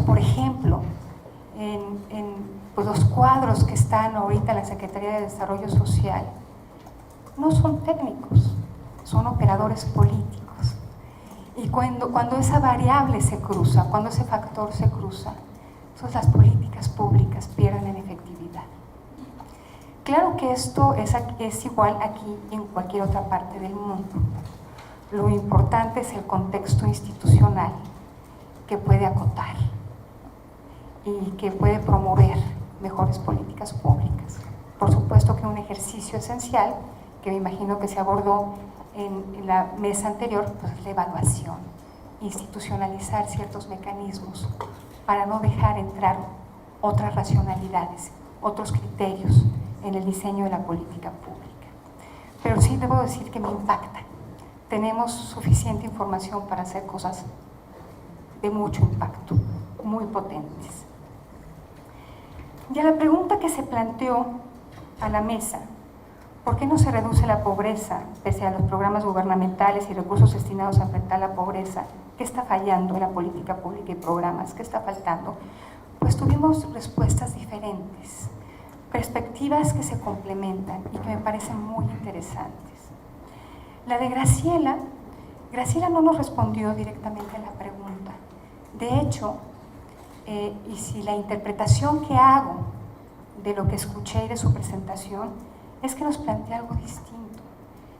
F: por ejemplo, en pues los cuadros que están ahorita en la Secretaría de Desarrollo Social. No son técnicos, son operadores políticos. Y cuando esa variable se cruza, cuando ese factor se cruza, entonces las políticas públicas pierden en efectividad. Claro que esto es igual aquí y en cualquier otra parte del mundo. Lo importante es el contexto institucional que puede acotar y que puede promover mejores políticas públicas. Por supuesto que un ejercicio esencial, que me imagino que se abordó en la mesa anterior, pues es la evaluación, institucionalizar ciertos mecanismos para no dejar entrar otras racionalidades, otros criterios en el diseño de la política pública. Pero sí debo decir que me impacta. Tenemos suficiente información para hacer cosas de mucho impacto, muy potentes. Y a la pregunta que se planteó a la mesa, ¿por qué no se reduce la pobreza pese a los programas gubernamentales y recursos destinados a enfrentar la pobreza? ¿Qué está fallando en la política pública y programas? ¿Qué está faltando? Pues tuvimos respuestas diferentes, perspectivas que se complementan y que me parecen muy interesantes. La de Graciela no nos respondió directamente a la pregunta. De hecho, y si la interpretación que hago de lo que escuché y de su presentación es que nos plantea algo distinto.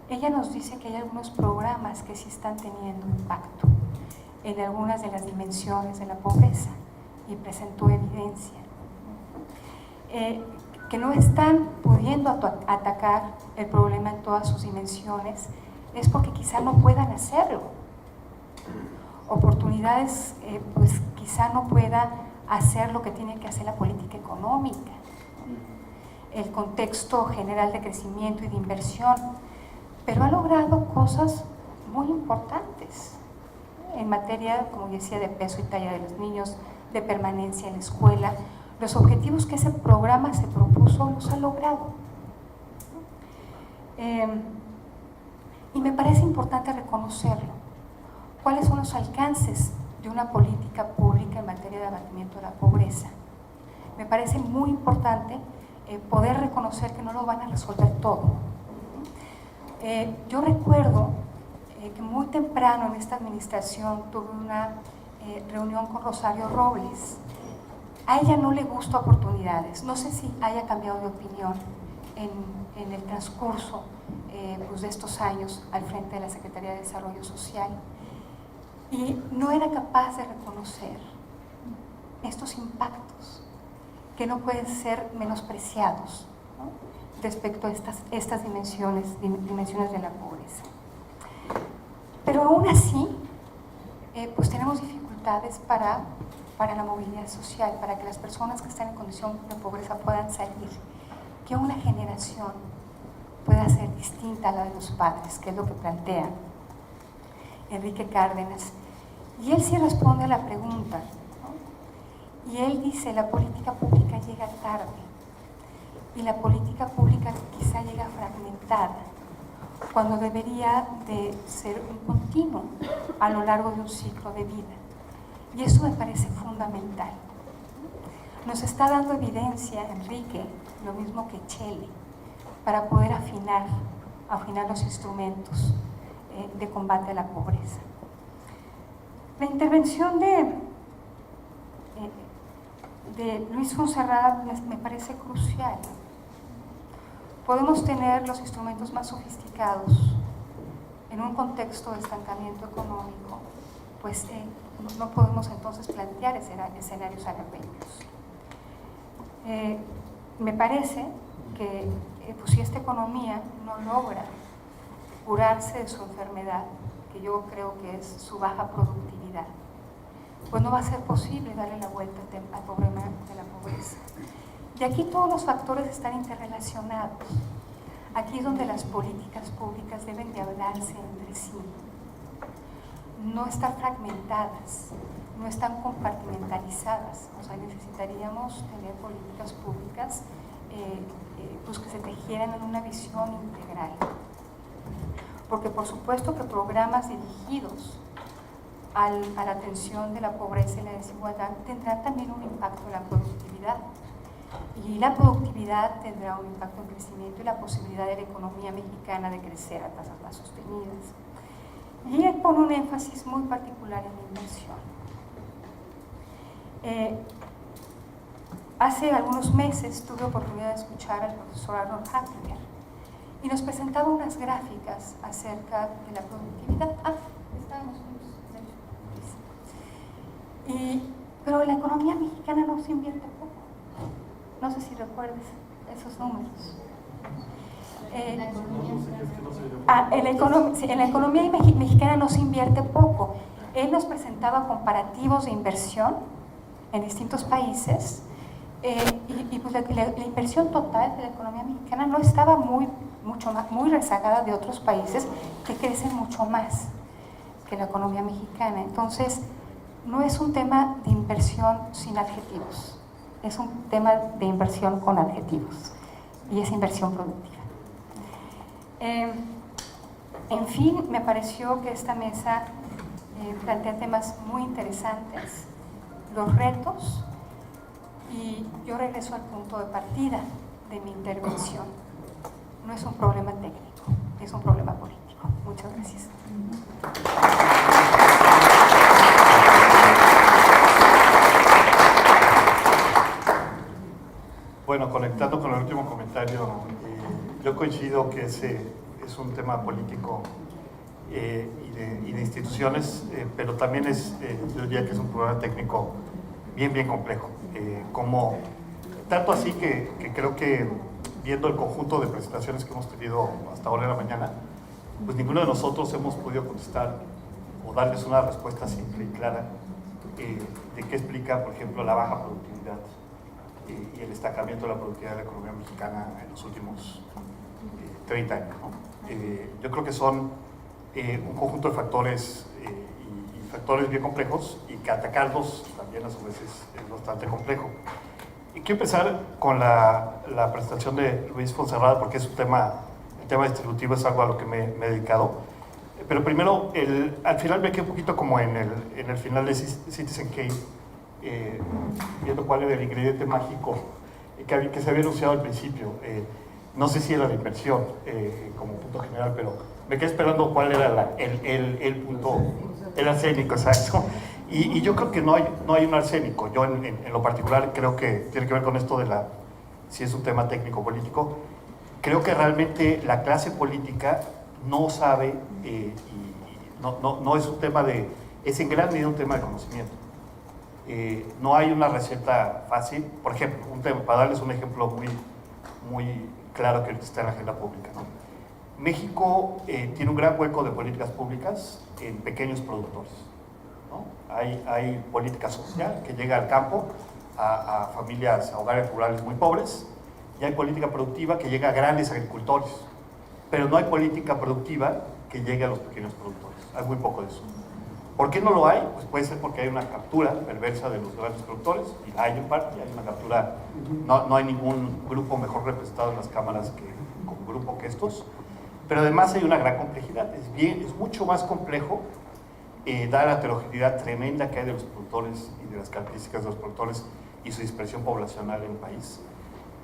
F: Ella nos dice que hay algunos programas que sí están teniendo impacto en algunas de las dimensiones de la pobreza y presentó evidencia. Que no están pudiendo atacar el problema en todas sus dimensiones es porque quizá no puedan hacerlo. Oportunidades, pues quizá no pueda hacer lo que tiene que hacer la política económica, el contexto general de crecimiento y de inversión, pero ha logrado cosas muy importantes en materia, como decía, de peso y talla de los niños, de permanencia en la escuela. Los objetivos que ese programa se propuso los ha logrado. Y me parece importante reconocerlo. ¿Cuáles son los alcances de una política pública en materia de abatimiento de la pobreza? Me parece muy importante poder reconocer que no lo van a resolver todo. Yo recuerdo que muy temprano en esta administración tuve una reunión con Rosario Robles. A ella no le gustó oportunidades. No sé si haya cambiado de opinión en el transcurso pues de estos años al frente de la Secretaría de Desarrollo Social. Y no era capaz de reconocer estos impactos que no pueden ser menospreciados, ¿no?, respecto a estas dimensiones de la pobreza. Pero aún así, pues tenemos dificultades para la movilidad social, para que las personas que están en condición de pobreza puedan salir, que una generación pueda ser distinta a la de los padres, que es lo que plantea Enrique Cárdenas. Y él sí responde a la pregunta, ¿no? Y él dice, la política pública llega tarde, y la política pública quizá llega fragmentada, cuando debería de ser un continuo a lo largo de un ciclo de vida. Y eso me parece fundamental. Nos está dando evidencia, Enrique, lo mismo que Chele, para poder afinar los instrumentos de combate a la pobreza. La intervención de Luis Fonserrada me parece crucial. Podemos tener los instrumentos más sofisticados en un contexto de estancamiento económico, pues no podemos entonces plantear escenarios halagüeños. Me parece que pues, si esta economía no logra curarse de su enfermedad, que yo creo que es su baja productividad, pues no va a ser posible darle la vuelta al problema de la pobreza. Y aquí todos los factores están interrelacionados. Aquí es donde las políticas públicas deben de hablarse entre sí, no estar fragmentadas, no están compartimentalizadas. O sea, necesitaríamos tener políticas públicas pues que se tejieran en una visión integral. Porque por supuesto que programas dirigidos a la atención de la pobreza y la desigualdad tendrán también un impacto en la productividad. Y la productividad tendrá un impacto en el crecimiento y la posibilidad de la economía mexicana de crecer a tasas más sostenidas. Y él pone un énfasis muy particular en la inversión. Hace algunos meses tuve oportunidad de escuchar al profesor Arnold Haflinger y nos presentaba unas gráficas acerca de la productividad. Pero la economía mexicana no se invierte poco. No sé si recuerdes esos números. En la economía mexicana no se invierte poco. Él nos presentaba comparativos de inversión en distintos países y pues la inversión total de la economía mexicana no estaba muy rezagada de otros países que crecen mucho más que la economía mexicana. Entonces, no es un tema de inversión sin adjetivos, es un tema de inversión con adjetivos y es inversión productiva. En fin, me pareció que esta mesa plantea temas muy interesantes, los retos, y yo regreso al punto de partida de mi intervención. No es un problema técnico, es un problema político. Muchas gracias.
G: Bueno, conectando con el último comentario, yo coincido que ese es un tema político y de instituciones, pero también yo diría que es un problema técnico bien complejo. Tanto así que creo que viendo el conjunto de presentaciones que hemos tenido hasta ahora en la mañana, pues ninguno de nosotros hemos podido contestar o darles una respuesta simple y clara de qué explica, por ejemplo, la baja productividad y el estancamiento de la productividad de la economía mexicana en los últimos 30 años, ¿no? Yo creo que son un conjunto de factores y factores bien complejos y que atacarlos también a su vez es bastante complejo. Y quiero empezar con la presentación de Luis Fonserrada porque es el tema distributivo es algo a lo que me he dedicado. Pero primero, al final me quedé un poquito como en el final de Citizen Kane, viendo cuál era el ingrediente mágico que se había anunciado al principio. No sé si era la inversión como punto general, pero me quedé esperando cuál era el punto, el arsénico, exacto. Y yo creo que no hay un arsénico. Yo en lo particular creo que tiene que ver con esto de si es un tema técnico-político. Creo que realmente la clase política no sabe, y no es un tema es en gran medida un tema de conocimiento. No hay una receta fácil. Por ejemplo, para darles un ejemplo muy claro que ahorita está en la agenda pública, ¿no? México tiene un gran hueco de políticas públicas en pequeños productores, ¿no? Hay política social que llega al campo, a familias, a hogares rurales muy pobres, y hay política productiva que llega a grandes agricultores, pero no hay política productiva que llegue a los pequeños productores. Hay muy poco de eso. ¿Por qué no lo hay? Pues puede ser porque hay una captura perversa de los grandes productores, y hay en parte, hay una captura, no hay ningún grupo mejor representado en las cámaras como grupo que estos, pero además hay una gran complejidad. Es mucho más complejo, dada la heterogeneidad tremenda que hay de los productores y de las características de los productores y su dispersión poblacional en el país,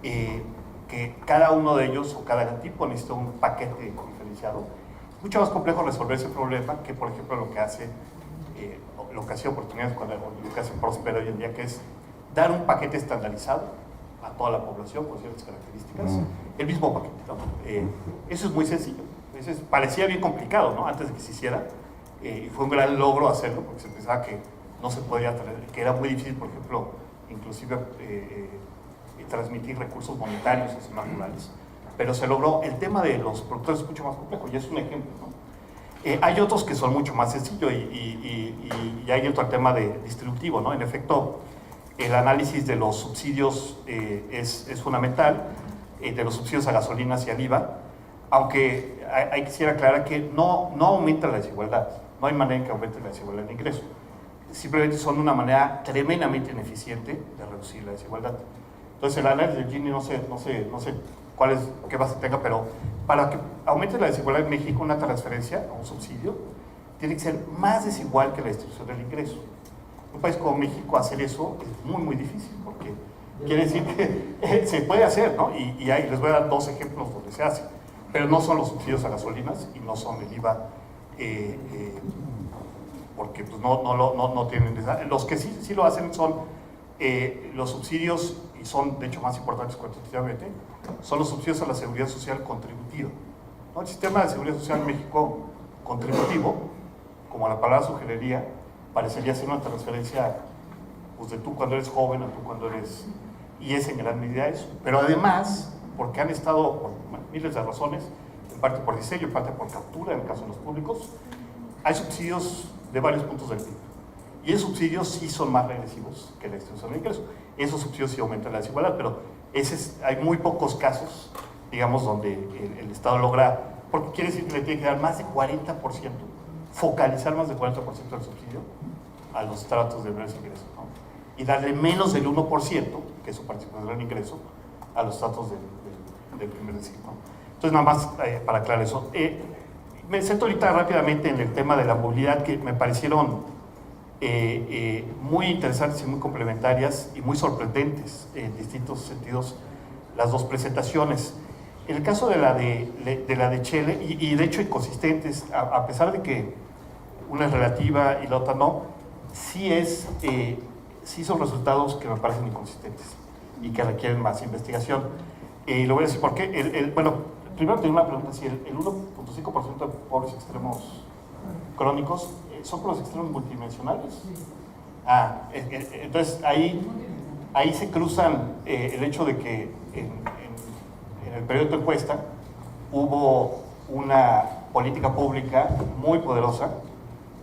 G: que cada uno de ellos o cada tipo necesita un paquete diferenciado. Es mucho más complejo resolver ese problema que, por ejemplo, lo que hacía Oportunidades, lo que hace Próspero hoy en día, que es dar un paquete estandarizado a toda la población con ciertas características, el mismo paquete, ¿no? Eso es muy sencillo. Parecía bien complicado, ¿no? Antes de que se hiciera, y fue un gran logro hacerlo, porque se pensaba que no se podía que era muy difícil, por ejemplo, inclusive transmitir recursos monetarios en zonas rurales, pero se logró. El tema de los productores es mucho más complejo, y es un ejemplo, ¿no? Hay otros que son mucho más sencillos, y hay otro tema distributivo, ¿no? En efecto, el análisis de los subsidios es fundamental, de los subsidios a gasolinas y al IVA, aunque quisiera aclarar que no aumenta la desigualdad, no hay manera en que aumente la desigualdad de ingreso, simplemente son una manera tremendamente ineficiente de reducir la desigualdad. Entonces el análisis de Gini no sé qué base tenga, pero para que aumente la desigualdad en México, una transferencia o un subsidio tiene que ser más desigual que la distribución del ingreso. Un país como México hacer eso es muy, muy difícil, porque quiere decir que se puede hacer, ¿no? Y ahí les voy a dar dos ejemplos donde se hace, pero no son los subsidios a gasolinas y no son el IVA, porque pues, no tienen esa. Los que sí lo hacen son los subsidios, y son de hecho más importantes cuantitativamente, son los subsidios a la seguridad social contributiva, ¿no? El sistema de seguridad social en México contributivo, como la palabra sugeriría, parecería ser una transferencia pues, de tú cuando eres joven a tú cuando eres, y es en gran medida eso, pero además porque han estado por miles de razones, en parte por diseño, en parte por captura, en el caso de los públicos, hay subsidios de varios puntos del PIB, y esos subsidios sí son más regresivos que la distribución del ingreso. Esos subsidios sí aumentan la desigualdad, pero hay muy pocos casos, digamos, donde el Estado logra, porque quiere decir que le tiene que dar más de 40%, focalizar más del 40% del subsidio a los estratos de menores ingresos, ¿no? Y darle menos del 1%, que es su participación en el ingreso, a los estratos del primer decil, ¿no? Entonces, nada más para aclarar eso. Me centro ahorita rápidamente en el tema de la movilidad, que me parecieron muy interesantes y muy complementarias y muy sorprendentes en distintos sentidos las dos presentaciones. En el caso de la de Chele, y de hecho inconsistentes, a pesar de que una es relativa y la otra no, sí son resultados que me parecen inconsistentes y que requieren más investigación. Lo voy a decir por qué. Bueno, primero tengo una pregunta: si el 1.5% de pobres extremos crónicos son por los extremos multidimensionales. Entonces ahí se cruzan el hecho de que en el periodo de encuesta hubo una política pública muy poderosa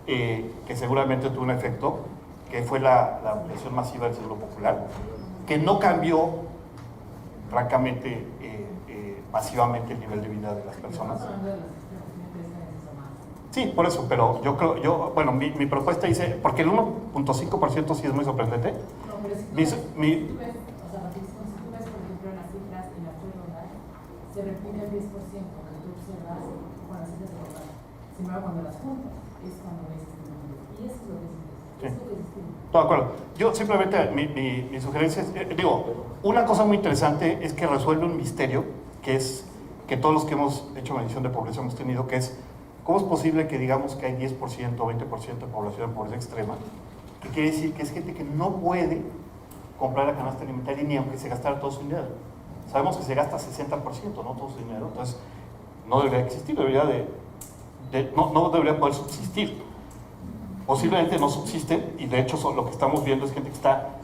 G: que seguramente tuvo un efecto, que fue la ampliación masiva del Seguro Popular, que no cambió francamente masivamente el nivel de vida de las personas. Sí, por eso, pero bueno, mi propuesta dice, porque el 1.5% sí es muy sorprendente.
H: No, pero si tú ves, por ejemplo, en las cifras en la ronda, se replica el 10% que tú observas con las cifras de ronda. Sin embargo, cuando las juntas, es cuando ves este número. Y eso es lo que es interesante.
G: Sí. Todo de acuerdo. Yo simplemente, mi sugerencia es, una cosa muy interesante es que resuelve un misterio, que es que todos los que hemos hecho medición de pobreza hemos tenido, que es cómo es posible que digamos que hay 10% o 20% de población en pobreza extrema, que quiere decir que es gente que no puede comprar la canasta alimentaria ni aunque se gastara todo su dinero. Sabemos que se gasta 60%, no todo su dinero, entonces no debería existir, no debería poder subsistir. Posiblemente no subsisten y de hecho lo que estamos viendo es gente que está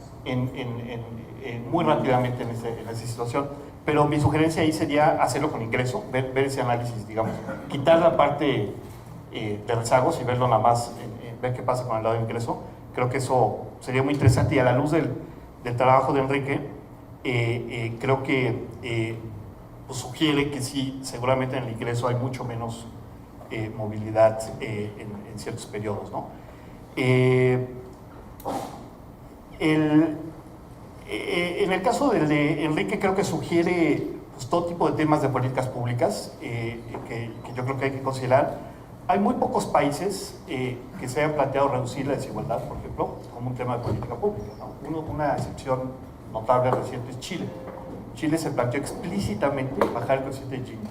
G: muy rápidamente en esa situación. Pero mi sugerencia ahí sería hacerlo con ingreso, ver ese análisis, digamos, quitar la parte de rezagos y verlo nada más, ver qué pasa con el lado de ingreso. Creo que eso sería muy interesante y a la luz del trabajo de Enrique, creo que pues sugiere que sí, seguramente en el ingreso hay mucho menos movilidad en ciertos periodos, ¿no? En el caso de Enrique creo que sugiere pues, todo tipo de temas de políticas públicas que yo creo que hay que considerar. Hay muy pocos países que se hayan planteado reducir la desigualdad, por ejemplo, como un tema de política pública, ¿no? Una excepción notable reciente es Chile. Chile se planteó explícitamente bajar el coeficiente de Gini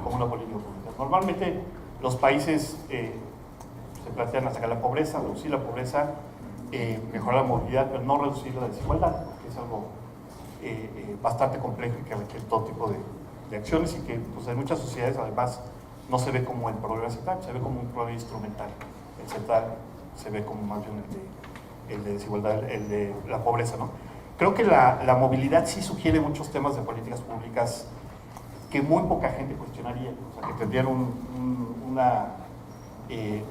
G: como una política pública. Normalmente los países se plantean atacar la pobreza, reducir la pobreza, mejorar la movilidad, pero no reducir la desigualdad, porque es algo bastante complejo y que requiere todo tipo de acciones y que pues, en muchas sociedades además no se ve como el problema central, se ve como un problema instrumental. El central se ve como más bien el de desigualdad, el de la pobreza, ¿no? Creo que la movilidad sí sugiere muchos temas de políticas públicas que muy poca gente cuestionaría, o sea, que tendrían un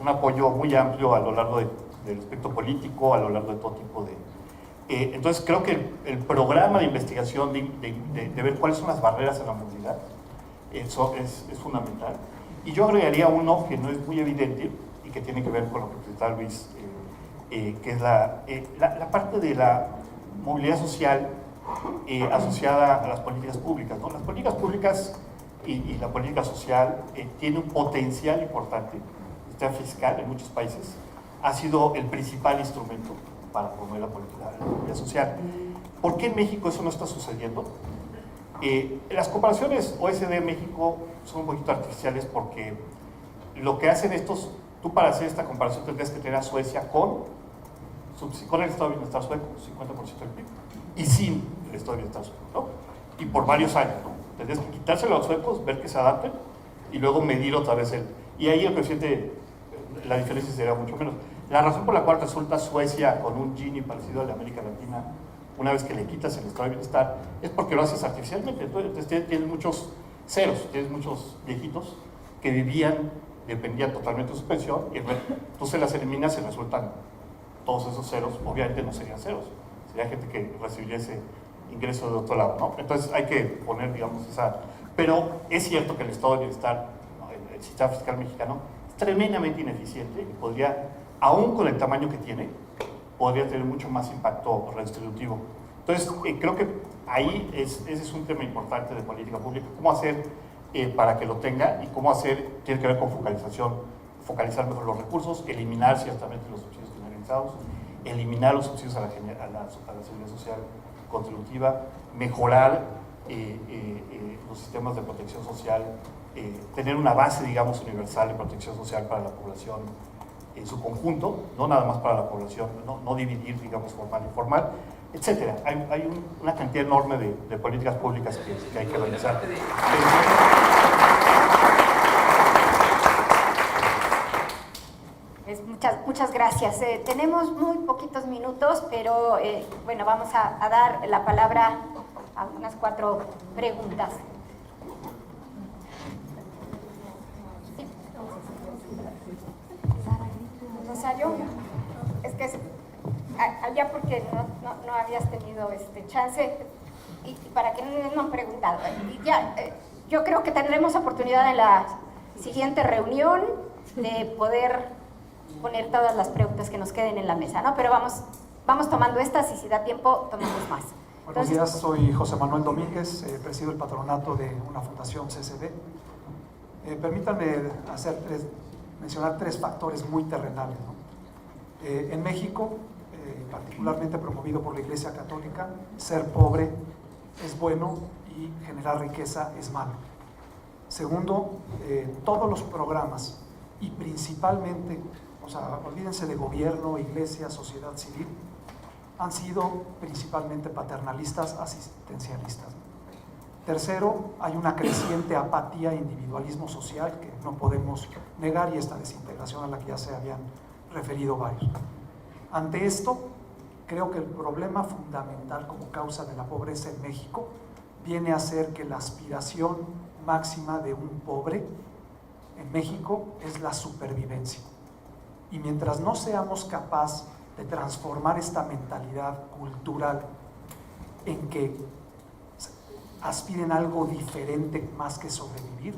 G: apoyo muy amplio a lo largo del espectro político, a lo largo de todo tipo de... entonces creo que el programa de investigación, de ver cuáles son las barreras a la movilidad, eso es fundamental. Y yo agregaría uno que no es muy evidente y que tiene que ver con lo que presentaba Luis, que es la parte de la movilidad social asociada a las políticas públicas, ¿no? Las políticas públicas y la política social tiene un potencial importante. El sistema fiscal en muchos países ha sido el principal instrumento para promover la movilidad social. ¿Por qué en México eso no está sucediendo? Las comparaciones OECD-México son un poquito artificiales porque lo que hacen estos, tú para hacer esta comparación tendrías que tener a Suecia con el estado de bienestar sueco, 50% del PIB, y sin el estado de bienestar sueco, ¿no? Y por varios años, ¿no? Tendrías que quitárselo a los suecos, ver que se adapten y luego medir otra vez y ahí el coeficiente, la diferencia sería mucho menos. La razón por la cual resulta Suecia con un Gini parecido al de América Latina, una vez que le quitas el estado de bienestar, es porque lo haces artificialmente. Entonces tienes muchos ceros, tienes muchos viejitos que dependían totalmente de su pensión, y tú se las eliminas y resultan todos esos ceros. Obviamente no serían ceros, sería gente que recibiría ese ingreso de otro lado, ¿no? Entonces hay que poner, digamos, pero es cierto que el estado de bienestar, ¿no? el sistema fiscal mexicano, es tremendamente ineficiente y podría, aún con el tamaño que tiene, podría tener mucho más impacto redistributivo. Entonces, creo que ahí ese es un tema importante de política pública, cómo hacer para que lo tenga y cómo hacer, tiene que ver con focalización, focalizar mejor los recursos, eliminar ciertamente los subsidios generalizados, eliminar los subsidios a la seguridad social contributiva, mejorar los sistemas de protección social, tener una base, digamos, universal de protección social para la población en su conjunto, no nada más para la población, no dividir, digamos, formal e informal, etcétera. Hay una cantidad enorme de políticas públicas que hay que realizar.
A: Muchas gracias. Tenemos muy poquitos minutos, pero bueno, vamos a dar la palabra a unas 4 preguntas. Rosario, es que allá porque no habías tenido chance y para que no han preguntado. Y ya, yo creo que tendremos oportunidad en la siguiente reunión de poder poner todas las preguntas que nos queden en la mesa, ¿no? Pero vamos tomando estas y si da tiempo tomamos más.
I: Buenos días, soy José Manuel Domínguez, presido el patronato de una fundación CCD. Permítanme mencionar 3 factores muy terrenales, ¿no? En México, particularmente promovido por la Iglesia Católica, ser pobre es bueno y generar riqueza es malo. Segundo, todos los programas y principalmente, o sea, olvídense de gobierno, iglesia, sociedad civil, han sido principalmente paternalistas, asistencialistas. Tercero, hay una creciente apatía e individualismo social que no podemos negar, y esta desintegración a la que ya se habían referido varios. Ante esto, creo que el problema fundamental como causa de la pobreza en México viene a ser que la aspiración máxima de un pobre en México es la supervivencia. Y mientras no seamos capaces de transformar esta mentalidad cultural en que aspiren a algo diferente más que sobrevivir,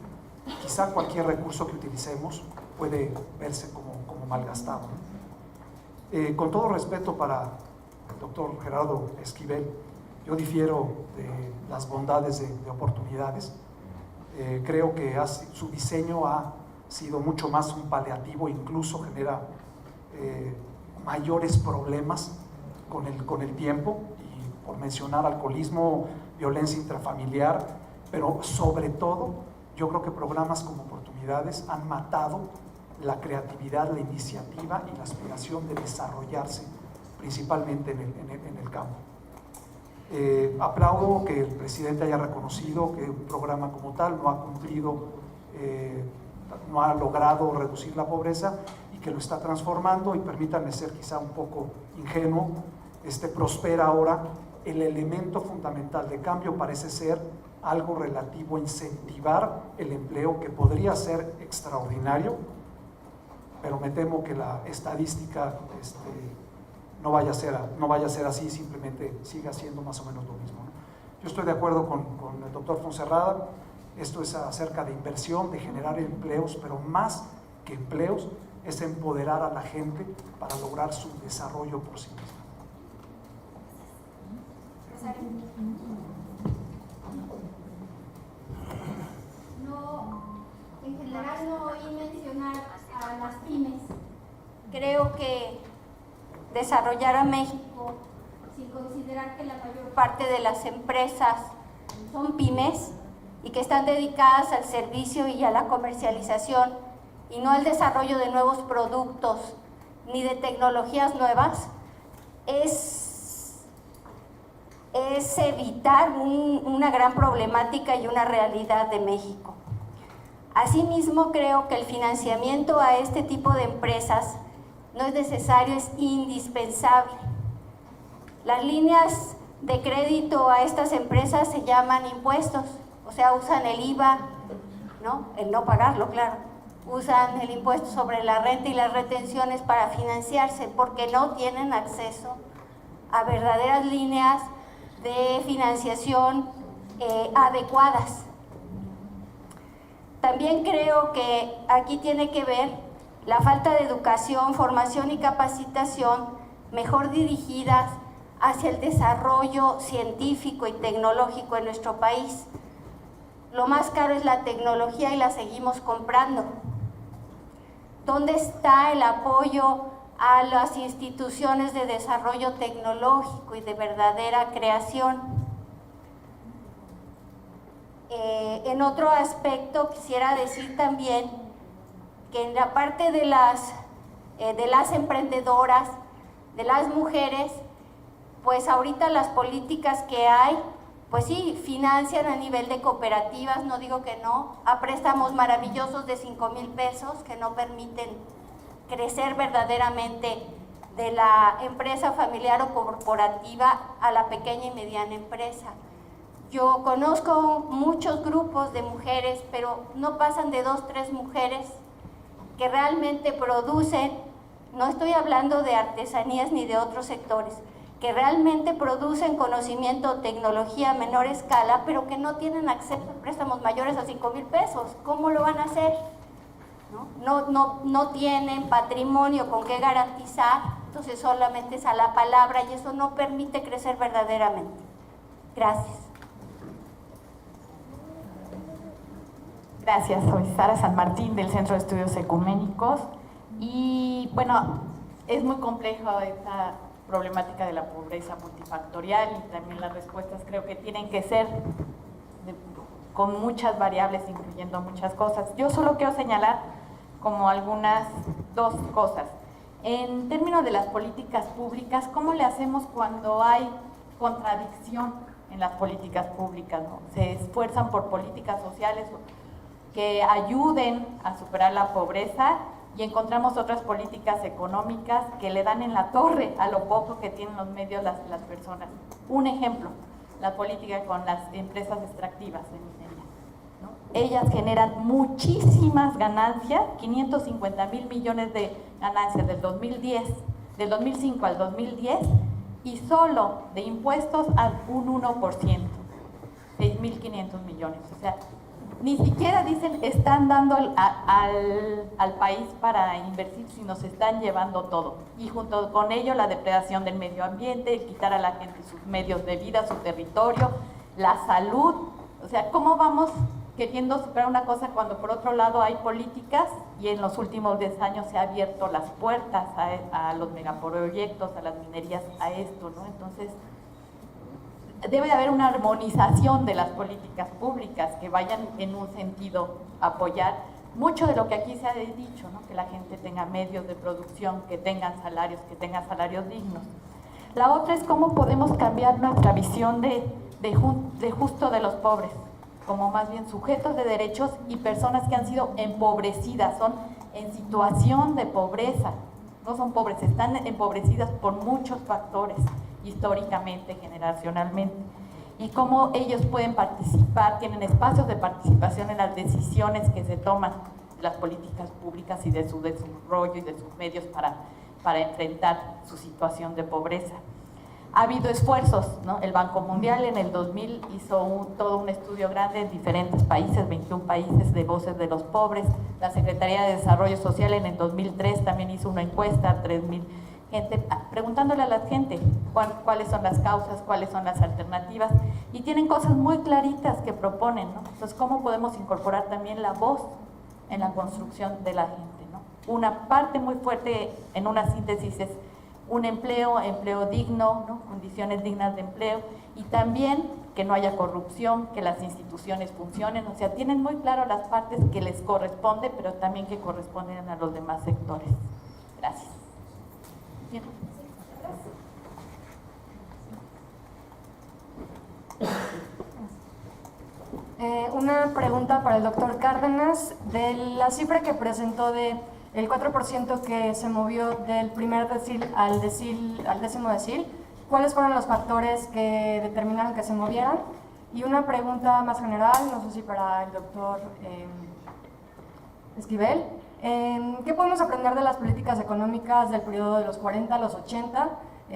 I: quizá cualquier recurso que utilicemos puede verse como malgastado. Con todo respeto para el doctor Gerardo Esquivel, yo difiero de las bondades de oportunidades. Creo que su diseño ha sido mucho más un paliativo, incluso genera mayores problemas con el tiempo, y por mencionar alcoholismo, violencia intrafamiliar, pero sobre todo yo creo que programas como Oportunidades han matado la creatividad, la iniciativa y la aspiración de desarrollarse principalmente en el campo. Aplaudo que el presidente haya reconocido que un programa como tal no ha cumplido, no ha logrado reducir la pobreza y que lo está transformando, y permítanme ser quizá un poco ingenuo, prospera ahora. El elemento fundamental de cambio parece ser algo relativo a incentivar el empleo, que podría ser extraordinario, pero me temo que la estadística no vaya a ser así, simplemente siga siendo más o menos lo mismo, ¿no? Yo estoy de acuerdo con el doctor Fonserrada. Esto es acerca de inversión, de generar empleos, pero más que empleos es empoderar a la gente para lograr su desarrollo por sí misma.
A: No, en general no oí mencionar a las pymes. Creo que desarrollar a México, sin considerar que la mayor parte de las empresas son pymes y que están dedicadas al servicio y a la comercialización y no al desarrollo de nuevos productos ni de tecnologías nuevas, es evitar una gran problemática y una realidad de México. Asimismo, creo que el financiamiento a este tipo de empresas no es necesario, es indispensable. Las líneas de crédito a estas empresas se llaman impuestos, o sea, usan el IVA, ¿no? El no pagarlo, claro. Usan el impuesto sobre la renta y las retenciones para financiarse, porque no tienen acceso a verdaderas líneas de financiación adecuadas. También creo que aquí tiene que ver la falta de educación, formación y capacitación mejor dirigidas hacia el desarrollo científico y tecnológico en nuestro país. Lo más caro es la tecnología y la seguimos comprando. ¿Dónde está el apoyo a las instituciones de desarrollo tecnológico y de verdadera creación? En otro aspecto quisiera decir también que en la parte de las emprendedoras, de las mujeres, pues ahorita las políticas que hay, pues sí, financian a nivel de cooperativas, no digo que no, a préstamos maravillosos de 5,000 pesos que no permiten crecer verdaderamente de la empresa familiar o corporativa a la pequeña y mediana empresa. Yo conozco muchos grupos de mujeres, pero no pasan de 2, 3 mujeres que realmente producen, no estoy hablando de artesanías ni de otros sectores, que realmente producen conocimiento o tecnología a menor escala, pero que no tienen acceso a préstamos mayores a 5,000 pesos. ¿Cómo lo van a hacer? No tienen patrimonio con qué garantizar, entonces solamente es a la palabra y eso no permite crecer verdaderamente. Gracias.
J: Gracias, soy Sara San Martín del Centro de Estudios Ecuménicos y bueno, es muy compleja esta problemática de la pobreza multifactorial y también las respuestas creo que tienen que ser con muchas variables, incluyendo muchas cosas. Yo solo quiero señalar como dos cosas. En términos de las políticas públicas, ¿cómo le hacemos cuando hay contradicción en las políticas públicas, ¿no? Se esfuerzan por políticas sociales que ayuden a superar la pobreza y encontramos otras políticas económicas que le dan en la torre a lo poco que tienen los medios las personas. Un ejemplo, la política con las empresas extractivas de minería, ¿no? Ellas generan muchísimas ganancias, 550,000 millones de ganancias del 2005 al 2010, y solo de impuestos al un 1%, 6.500 millones. O sea, ni siquiera dicen están dando al país para invertir, sino se están llevando todo. Y junto con ello la depredación del medio ambiente, el quitar a la gente sus medios de vida, su territorio, la salud. O sea, ¿cómo vamos queriendo superar una cosa cuando por otro lado hay políticas y en los últimos 10 años se ha abierto las puertas a los megaproyectos, a las minerías, a esto, ¿no? Entonces, debe de haber una armonización de las políticas públicas que vayan en un sentido apoyar mucho de lo que aquí se ha dicho, ¿no? Que la gente tenga medios de producción, que tengan salarios dignos. La otra es cómo podemos cambiar nuestra visión de justo de los pobres, como más bien sujetos de derechos y personas que han sido empobrecidas, son en situación de pobreza, no son pobres, están empobrecidas por muchos factores, históricamente, generacionalmente, y cómo ellos pueden participar, tienen espacios de participación en las decisiones que se toman de las políticas públicas y de su desarrollo y de sus medios para enfrentar su situación de pobreza. Ha habido esfuerzos, ¿no? El Banco Mundial en el 2000 hizo todo un estudio grande en diferentes países, 21 países, de voces de los pobres. La Secretaría de Desarrollo Social en el 2003 también hizo una encuesta a 3,000 gente, preguntándole a la gente cuáles son las causas, cuáles son las alternativas, y tienen cosas muy claritas que proponen, ¿no? Entonces, ¿cómo podemos incorporar también la voz en la construcción de la gente, ¿no? Una parte muy fuerte en una síntesis es un empleo digno, ¿no? Condiciones dignas de empleo, y también que no haya corrupción, que las instituciones funcionen. O sea, tienen muy claro las partes que les corresponde, pero también que corresponden a los demás sectores. Gracias. Bien.
K: Una pregunta para el doctor Cárdenas. De la cifra que presentó de el 4% que se movió del primer decil al décimo decil, ¿cuáles fueron los factores que determinaron que se movieran? Y una pregunta más general, no sé si para el doctor Esquivel. ¿Qué podemos aprender de las políticas económicas del periodo de los 40 a los 80?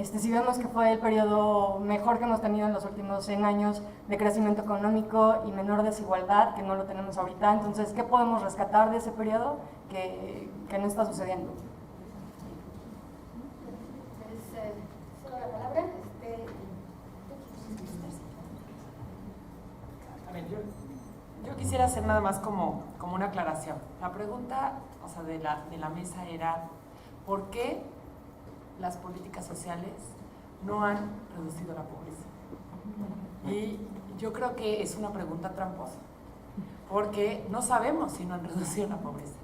K: Si vemos que fue el periodo mejor que hemos tenido en los últimos 100 años de crecimiento económico y menor desigualdad, que no lo tenemos ahorita, entonces, ¿qué podemos rescatar de ese periodo que no está sucediendo?
A: Solo la palabra.
H: A ver, yo quisiera hacer nada más como una aclaración. La pregunta, o sea, de la mesa era, ¿por qué las políticas sociales no han reducido la pobreza? Y yo creo que es una pregunta tramposa, porque no sabemos si no han reducido la pobreza.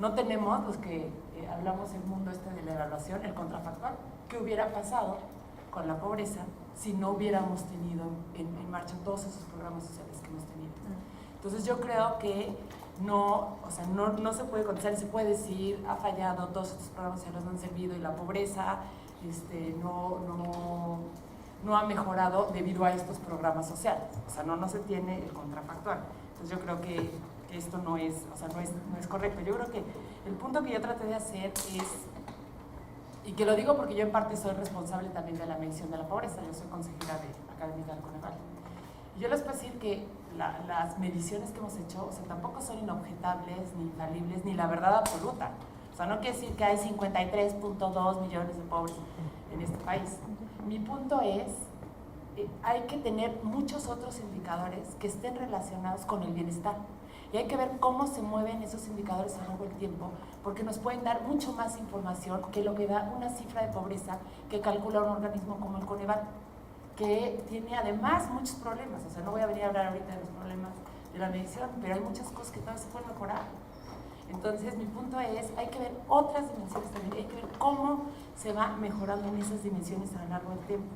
H: No tenemos, los que hablamos el mundo de la evaluación, el contrafactual. ¿Qué hubiera pasado con la pobreza si no hubiéramos tenido en marcha todos esos programas sociales que hemos tenido? Entonces yo creo que no se puede contestar, se puede decir, ha fallado, todos estos programas sociales no han servido y la pobreza no ha mejorado debido a estos programas sociales. O sea, no se tiene el contrafactual. Entonces yo creo que esto no es correcto. Yo creo que el punto que yo traté de hacer es, y que lo digo porque yo en parte soy responsable también de la medición de la pobreza, yo soy consejera académica del Coneval. Y yo les puedo decir que las mediciones que hemos hecho, o sea, tampoco son inobjetables, ni infalibles, ni la verdad absoluta. O sea, no quiere decir que hay 53.2 millones de pobres en este país. Mi punto es, hay que tener muchos otros indicadores que estén relacionados con el bienestar. Y hay que ver cómo se mueven esos indicadores a lo largo del tiempo, porque nos pueden dar mucho más información que lo que da una cifra de pobreza que calcula un organismo como el Coneval, que tiene además muchos problemas. O sea, no voy a venir a hablar ahorita de los problemas de la medición, pero hay muchas cosas que todavía se pueden mejorar. Entonces, mi punto es, hay que ver otras dimensiones también, hay que ver cómo se va mejorando en esas dimensiones a lo largo del tiempo.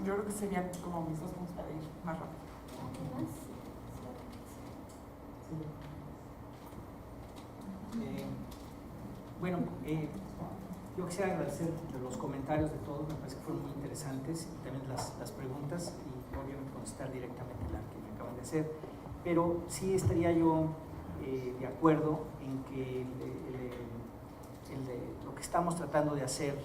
H: Yo creo que serían como mis 2 puntos para ir más rápido.
C: Bueno, yo quisiera agradecer los comentarios de todos, me parece que fueron muy interesantes, y también las preguntas, y obviamente contestar directamente la que me acaban de hacer, pero sí estaría yo de acuerdo en que lo que estamos tratando de hacer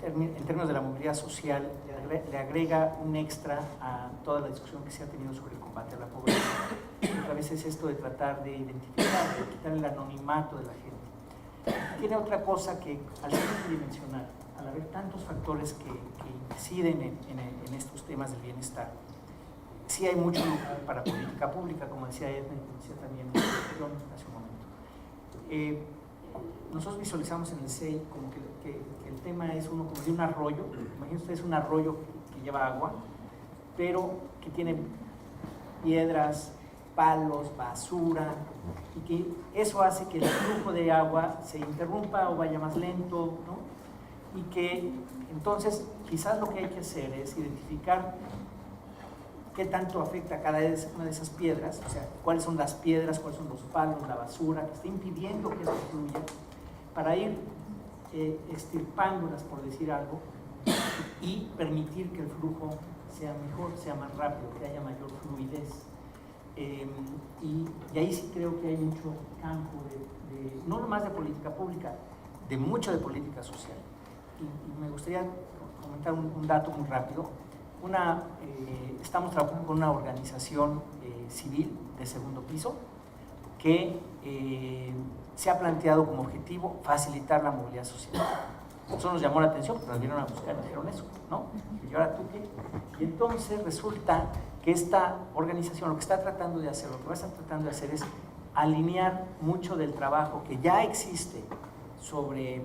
C: en términos de la movilidad social le agrega un extra a toda la discusión que se ha tenido sobre el combate a la pobreza. A veces esto de tratar de identificar, de quitar el anonimato de la gente. Tiene otra cosa que al ser multidimensional, al haber tantos factores que inciden en estos temas del bienestar, sí hay mucho lugar para política pública, como decía Edna, y decía también John hace un momento. Nosotros visualizamos en el CEI como que el tema es como de un arroyo. Imagínense ustedes un arroyo que lleva agua, pero que tiene piedras, palos, basura, y que eso hace que el flujo de agua se interrumpa o vaya más lento, ¿no? Y que entonces quizás lo que hay que hacer es identificar qué tanto afecta cada una de esas piedras, o sea, cuáles son las piedras, cuáles son los palos, la basura, que está impidiendo que eso fluya, para ir extirpándolas, por decir algo, y permitir que el flujo sea mejor, sea más rápido, que haya mayor fluidez. Y ahí sí creo que hay mucho campo no nomás de política pública, de mucho de política social. Y me gustaría comentar un dato muy rápido. Estamos trabajando con una organización civil de segundo piso que se ha planteado como objetivo facilitar la movilidad social. Eso nos llamó la atención porque nos vinieron a buscar y dijeron eso, ¿no? ¿Y ahora tú qué? Y entonces resulta que esta organización lo que está tratando de hacer, lo que va a estar tratando de hacer es alinear mucho del trabajo que ya existe sobre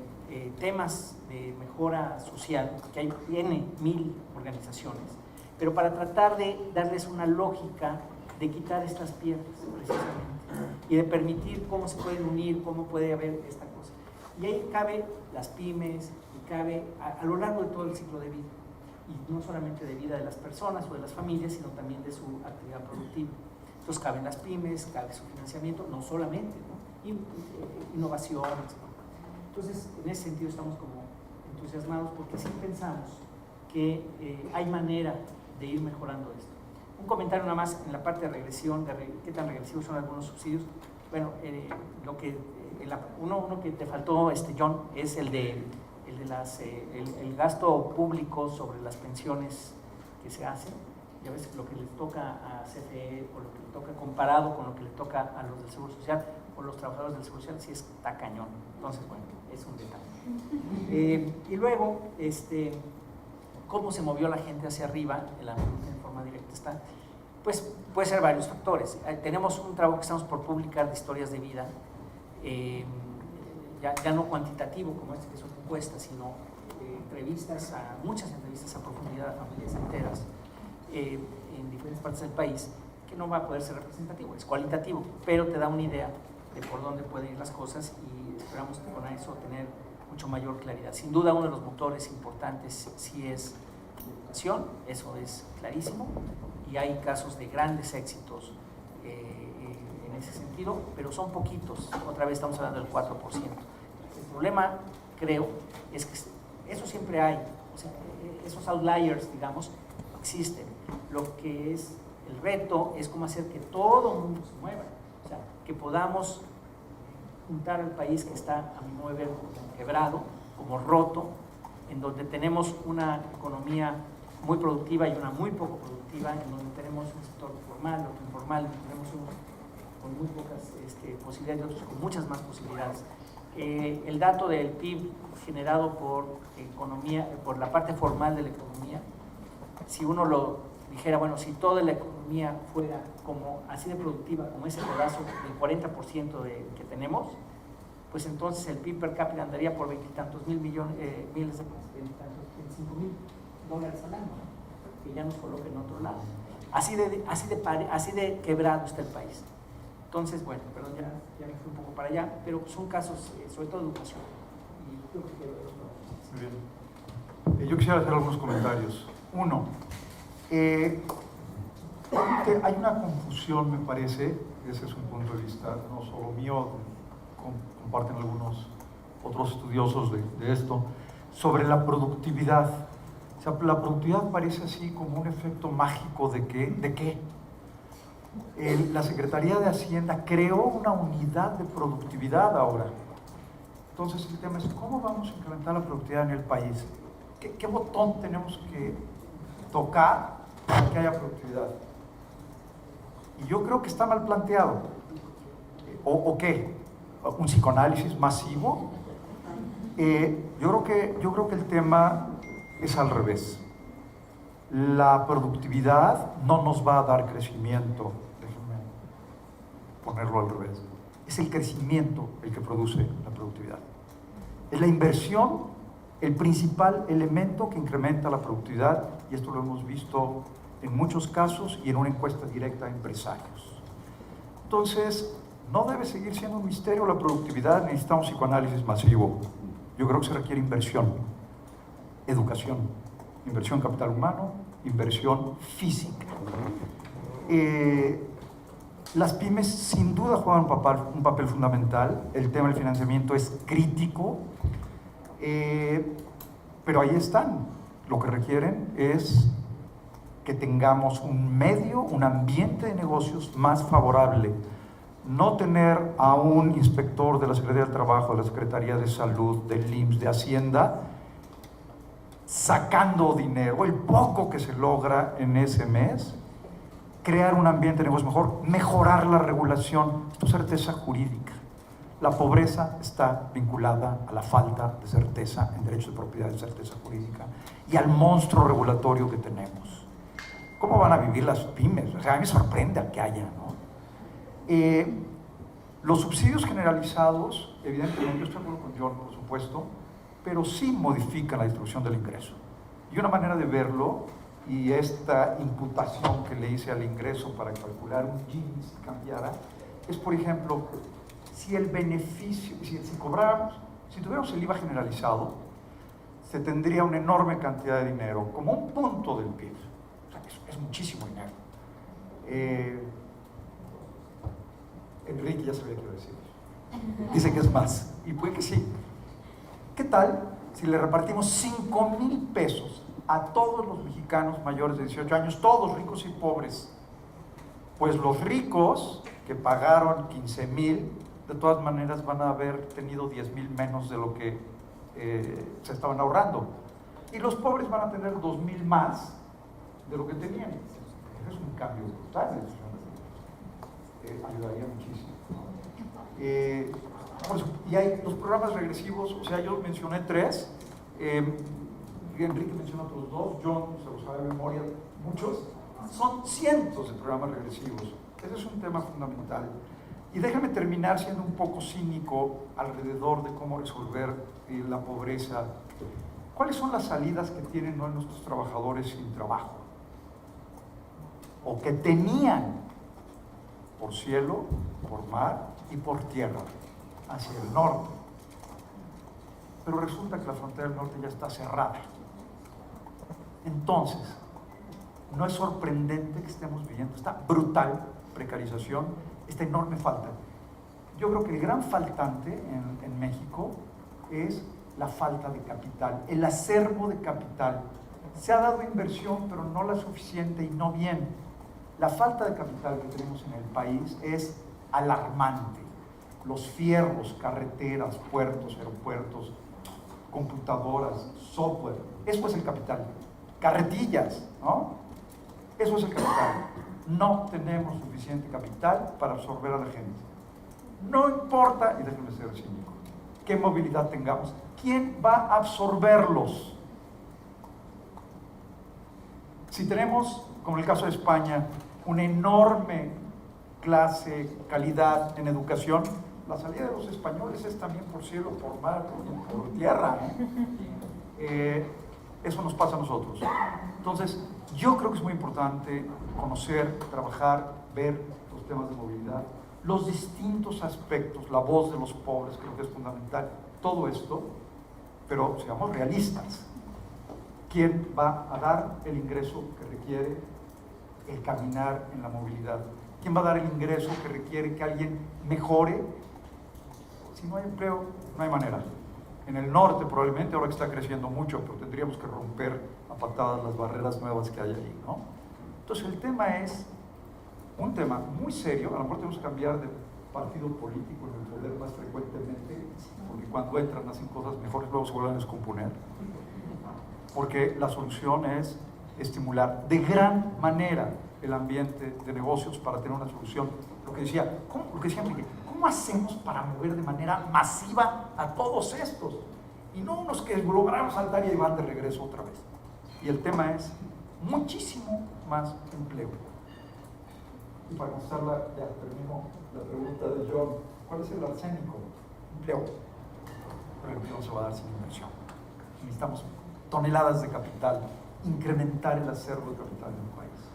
C: temas de mejora social, que tiene 1000 organizaciones, pero para tratar de darles una lógica de quitar estas piedras, precisamente, y de permitir cómo se pueden unir, cómo puede haber esta cosa. Y ahí cabe las pymes, y cabe a lo largo de todo el ciclo de vida, y no solamente de vida de las personas o de las familias, sino también de su actividad productiva. Entonces caben las pymes, cabe su financiamiento, no solamente, ¿no? Innovación, etc. Entonces, en ese sentido estamos como entusiasmados porque sí pensamos que hay manera de ir mejorando esto. Un comentario nada más en la parte de regresión, qué tan regresivos son algunos subsidios. Bueno, uno que te faltó, John, es el de el gasto público sobre las pensiones que se hacen. Ya ves lo que le toca a CFE o lo que le toca comparado con lo que le toca a los del Seguro Social o los trabajadores del Seguro Social, sí está cañón. Entonces, bueno, es un detalle. Y luego, cómo se movió la gente hacia arriba en forma directa pues puede ser varios factores. Tenemos un trabajo que estamos por publicar de historias de vida, ya no cuantitativo como que son encuestas, sino muchas entrevistas a profundidad a familias enteras en diferentes partes del país, que no va a poder ser representativo, es cualitativo, pero te da una idea de por dónde pueden ir las cosas y esperamos con eso tener mucho mayor claridad. Sin duda uno de los motores importantes sí es la educación, eso es clarísimo, y hay casos de grandes éxitos en ese sentido, pero son poquitos, otra vez estamos hablando del 4%. El problema, creo, es que eso siempre hay, o sea, esos outliers, digamos, existen. Lo que es el reto es cómo hacer que todo el mundo se mueva, o sea, que podamos juntar al país que está, a mi modo de ver, como quebrado, como roto, en donde tenemos una economía muy productiva y una muy poco productiva, en donde tenemos un sector formal, otro informal, tenemos unos con muy pocas posibilidades y otros con muchas más posibilidades. El dato del PIB generado por economía, por la parte formal de la economía, si uno lo dijera, bueno, si toda la economía fuera como así de productiva, como ese pedazo del 40% que tenemos, pues entonces el PIB per cápita andaría por veintitantos miles de $25,000 al año, ¿no? Que ya nos coloque en otro lado. Así de quebrado está el país. Entonces, bueno, perdón, ya me fui un poco para allá, pero son casos, sobre todo de educación. Y yo creo que
D: muy bien. Yo quisiera hacer algunos comentarios. Uno, hay una confusión, me parece, ese es un punto de vista no solo mío, comparten algunos otros estudiosos de esto, sobre la productividad. O sea, la productividad parece así como un efecto mágico ¿de qué? La Secretaría de Hacienda creó una unidad de productividad ahora. Entonces el tema es, ¿cómo vamos a incrementar la productividad en el país? ¿Qué botón tenemos que tocar para que haya productividad? Y yo creo que está mal planteado. ¿O qué? ¿Un psicoanálisis masivo? Yo creo que el tema es al revés. La productividad no nos va a dar crecimiento. Déjenme ponerlo al revés. Es el crecimiento el que produce la productividad. Es la inversión el principal elemento que incrementa la productividad, y esto lo hemos visto en muchos casos y en una encuesta directa a empresarios. Entonces, no debe seguir siendo un misterio la productividad, necesitamos psicoanálisis masivo. Yo creo que se requiere inversión, educación, inversión en capital humano, inversión física. Las pymes sin duda juegan un papel fundamental, el tema del financiamiento es crítico, pero ahí están. Lo que requieren es que tengamos un medio, un ambiente de negocios más favorable. No tener a un inspector de la Secretaría del Trabajo, de la Secretaría de Salud, del IMSS, de Hacienda, sacando dinero, el poco que se logra en ese mes, crear un ambiente de negocio mejor, mejorar la regulación, esto es certeza jurídica. La pobreza está vinculada a la falta de certeza en derechos de propiedad, de certeza jurídica, y al monstruo regulatorio que tenemos. ¿Cómo van a vivir las pymes? O sea, a mí me sorprende al que haya, ¿no? Los subsidios generalizados, evidentemente, yo estoy de acuerdo con John, por supuesto, pero sí modifican la distribución del ingreso. Y una manera de verlo, y esta imputación que le hice al ingreso para calcular un Gini si cambiara, es, por ejemplo, si el beneficio, si tuviéramos el IVA generalizado, se tendría una enorme cantidad de dinero, como un punto del PIB. O sea, es muchísimo dinero. Enrique ya sabía qué iba a decir. Dice que es más, y puede que sí. ¿Qué tal si le repartimos 5,000 pesos a todos los mexicanos mayores de 18 años, todos ricos y pobres? Pues los ricos que pagaron 15,000, de todas maneras van a haber tenido 10,000 menos de lo que se estaban ahorrando. Y los pobres van a tener 2,000 más de lo que tenían. Es un cambio brutal. Ayudaría muchísimo. Y hay los programas regresivos, o sea, yo mencioné 3, Enrique mencionó otros 2, John se los sabe de memoria, muchos, son cientos de programas regresivos. Ese es un tema fundamental. Y déjame terminar siendo un poco cínico alrededor de cómo resolver la pobreza. ¿Cuáles son las salidas que tienen nuestros trabajadores sin trabajo? O que tenían por cielo, por mar y por tierra, hacia el norte. Pero resulta que la frontera del norte ya está cerrada. Entonces, no es sorprendente que estemos viviendo esta brutal precarización, esta enorme falta. Yo creo que el gran faltante en México es la falta de capital, el acervo de capital. Se ha dado inversión, pero no la suficiente y no bien. La falta de capital que tenemos en el país es alarmante. Los fierros, carreteras, puertos, aeropuertos, computadoras, software, eso es el capital. Carretillas, ¿no? Eso es el capital. No tenemos suficiente capital para absorber a la gente. No importa, y déjenme ser cínico, qué movilidad tengamos, ¿quién va a absorberlos? Si tenemos como en el caso de España, una enorme calidad en educación, la salida de los españoles es también por cielo, por mar, por tierra. Eso nos pasa a nosotros. Entonces, yo creo que es muy importante conocer, trabajar, ver los temas de movilidad, los distintos aspectos, la voz de los pobres, creo que es fundamental, todo esto, pero seamos realistas. ¿Quién va a dar el ingreso que requiere el caminar en la movilidad? ¿Quién va a dar el ingreso que requiere que alguien mejore? Si no hay empleo, no hay manera. En el norte probablemente ahora que está creciendo mucho, pero tendríamos que romper a patadas las barreras nuevas que hay allí, ¿no? Entonces el tema es un tema muy serio. A lo mejor tenemos que cambiar de partido político en el poder más frecuentemente, porque cuando entran hacen cosas mejores, luego se vuelven a descomponer. Porque la solución es estimular de gran manera el ambiente de negocios para tener una solución. Lo que decía Enrique, ¿cómo hacemos para mover de manera masiva a todos estos? Y no unos que lograron saltar y van de regreso otra vez. Y el tema es muchísimo más empleo. Y para contestar termino la pregunta de John, ¿cuál es el arsénico? Empleo. Pero el empleo no se va a dar sin inversión. Necesitamos toneladas de capital, incrementar el acervo de capital en el país.